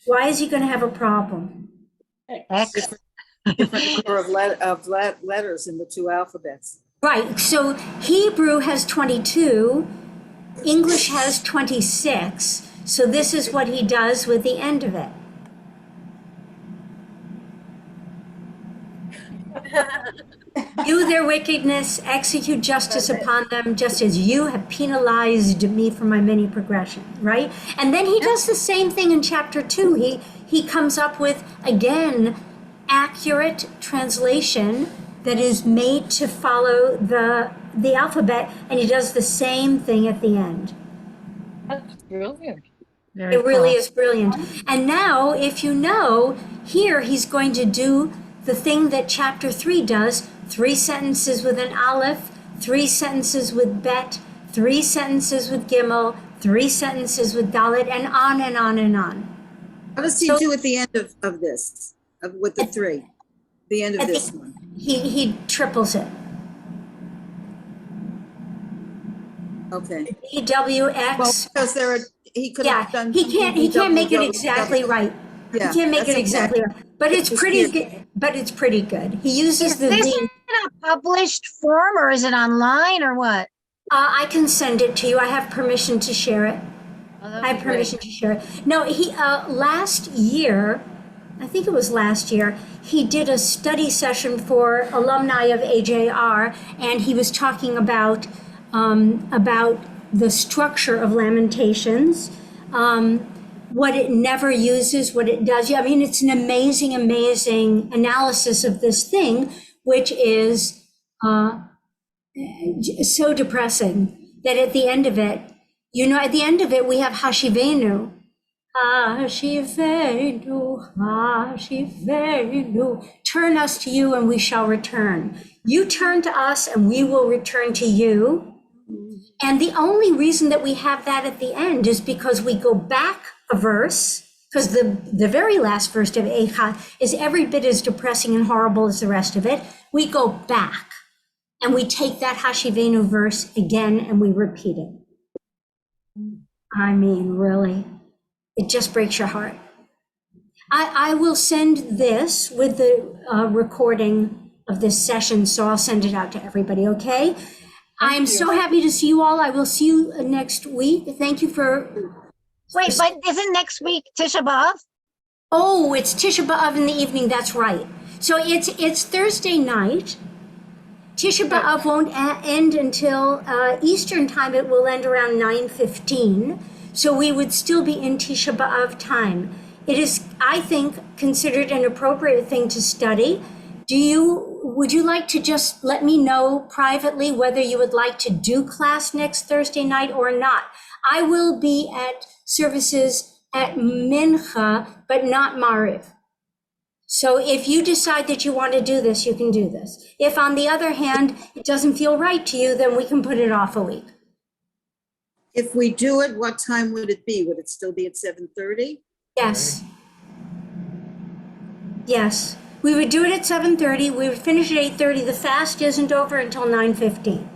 [SPEAKER 1] Why is he going to have a problem?
[SPEAKER 3] X.
[SPEAKER 9] Different number of letters in the 2 alphabets.
[SPEAKER 1] Right. So Hebrew has 22. English has 26. So this is what he does with the end of it. Do their wickedness, execute justice upon them, just as you have penalized me for my many progressions, right? And then he does the same thing in chapter 2. He comes up with, again, accurate translation that is made to follow the alphabet, and he does the same thing at the end.
[SPEAKER 3] That's brilliant.
[SPEAKER 1] It really is brilliant. And now, if you know, here he's going to do the thing that chapter 3 does, 3 sentences with an aleph, 3 sentences with bet, 3 sentences with gimel, 3 sentences with dalet, and on and on and on.
[SPEAKER 9] What does he do at the end of this, with the 3? The end of this one?
[SPEAKER 1] He triples it.
[SPEAKER 9] Okay.
[SPEAKER 1] EWX.
[SPEAKER 9] Well, because he could have done.
[SPEAKER 1] He can't make it exactly right.
[SPEAKER 9] Yeah,
[SPEAKER 1] he can't make it exactly right. But it's pretty good. But it's pretty good. He uses
[SPEAKER 3] Is this in a published form or is it online or what?
[SPEAKER 1] I can send it to you. I have permission to share it. I have permission to share it. No, he last year, I think it was last year, he did a study session for alumni of AJR, and he was talking about the structure of Lamentations, what it never uses, what it does. I mean, it's an amazing, amazing analysis of this thing, which is so depressing that at the end of it, at the end of it, we have Hashivenu. Hashivenu, Hashivenu. Turn us to you and we shall return. You turn to us and we will return to you. And the only reason that we have that at the end is because we go back a verse, because the very last verse of Eicha is every bit as depressing and horrible as the rest of it. We go back and we take that Hashivenu verse again and we repeat it. I mean, really, it just breaks your heart. I will send this with the recording of this session, so I'll send it out to everybody, okay? I'm so happy to see you all. I will see you next week. Thank you for...
[SPEAKER 3] Wait, but isn't next week Tisha B'Av?
[SPEAKER 1] Oh, it's Tisha B'Av in the evening, that's right. So it's Thursday night, Tisha B'Av won't end until Eastern time. It will end around 9:15. So we would still be in Tisha B'Av time. It is, I think, considered an appropriate thing to study. Would you like to just let me know privately whether you would like to do class next Thursday night or not? I will be at services at Mincha, but not Mariv. So if you decide that you want to do this, you can do this. If on the other hand, it doesn't feel right to you, then we can put it off a week.
[SPEAKER 9] If we do it, what time would it be? Would it still be at 7:30?
[SPEAKER 1] Yes. Yes. We would do it at 7:30. We would finish at 8:30. The fast isn't over until 9:15.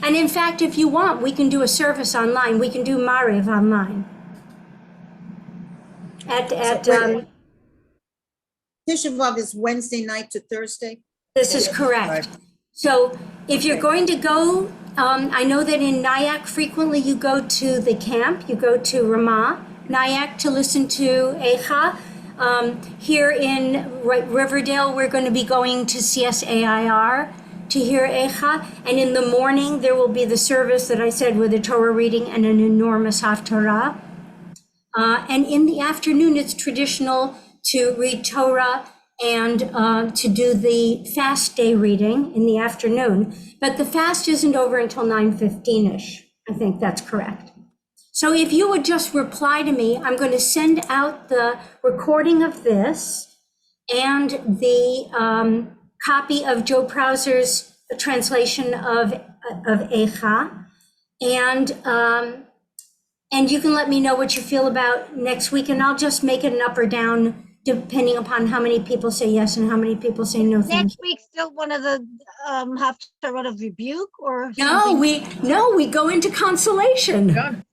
[SPEAKER 1] And in fact, if you want, we can do a service online. We can do Mariv online.
[SPEAKER 9] Tisha B'Av is Wednesday night to Thursday?
[SPEAKER 1] This is correct. So if you're going to go, I know that in Nyack, frequently you go to the camp, you go to Ramah, Nyack to listen to Eicha. Here in Riverdale, we're going to be going to CSAIR to hear Eicha. And in the morning, there will be the service that I said with a Torah reading and an enormous Haftarot. And in the afternoon, it's traditional to read Torah and to do the fast day reading in the afternoon. But the fast isn't over until 9:15-ish. I think that's correct. So if you would just reply to me, I'm going to send out the recording of this and the copy of Joe Prouser's translation of Eicha. And you can let me know what you feel about next week, and I'll just make it an up or down depending upon how many people say yes and how many people say no. Thank
[SPEAKER 3] Next week, still one of the Haftarot of rebuke or
[SPEAKER 1] No,
[SPEAKER 3] something?
[SPEAKER 1] we go into consolation.
[SPEAKER 8] Done.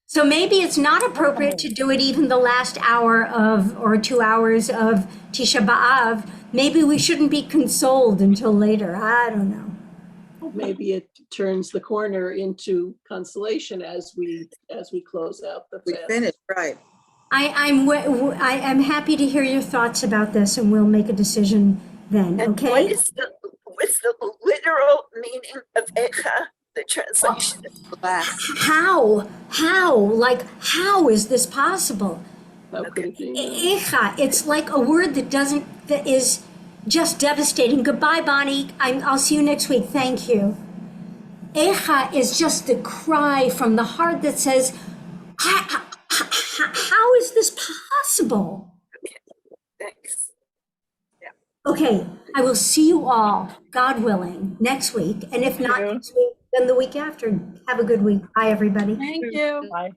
[SPEAKER 1] So maybe it's not appropriate to do it even the last hour of, or 2 hours of Tisha B'Av. Maybe we shouldn't be consoled until later. I don't know.
[SPEAKER 5] Maybe it turns the corner into consolation as we close out the
[SPEAKER 9] We
[SPEAKER 5] fast.
[SPEAKER 9] finish, right?
[SPEAKER 1] I'm happy to hear your thoughts about this, and we'll make a decision then,
[SPEAKER 6] And
[SPEAKER 1] okay?
[SPEAKER 6] what's the literal meaning of Eicha, the translation?
[SPEAKER 9] Class.
[SPEAKER 1] How is this possible?
[SPEAKER 5] How could it be?
[SPEAKER 1] Eicha, it's like a word that is just devastating. Goodbye, Bonnie. I'll see you next week. Thank you. Eicha is just the cry from the heart that says, how is this possible?
[SPEAKER 6] Thanks.
[SPEAKER 1] Okay, I will see you all, God willing, next week. And if not
[SPEAKER 8] you.
[SPEAKER 1] next week, then the week after. Have a good week. Bye, everybody.
[SPEAKER 4] Thank you.
[SPEAKER 8] Bye.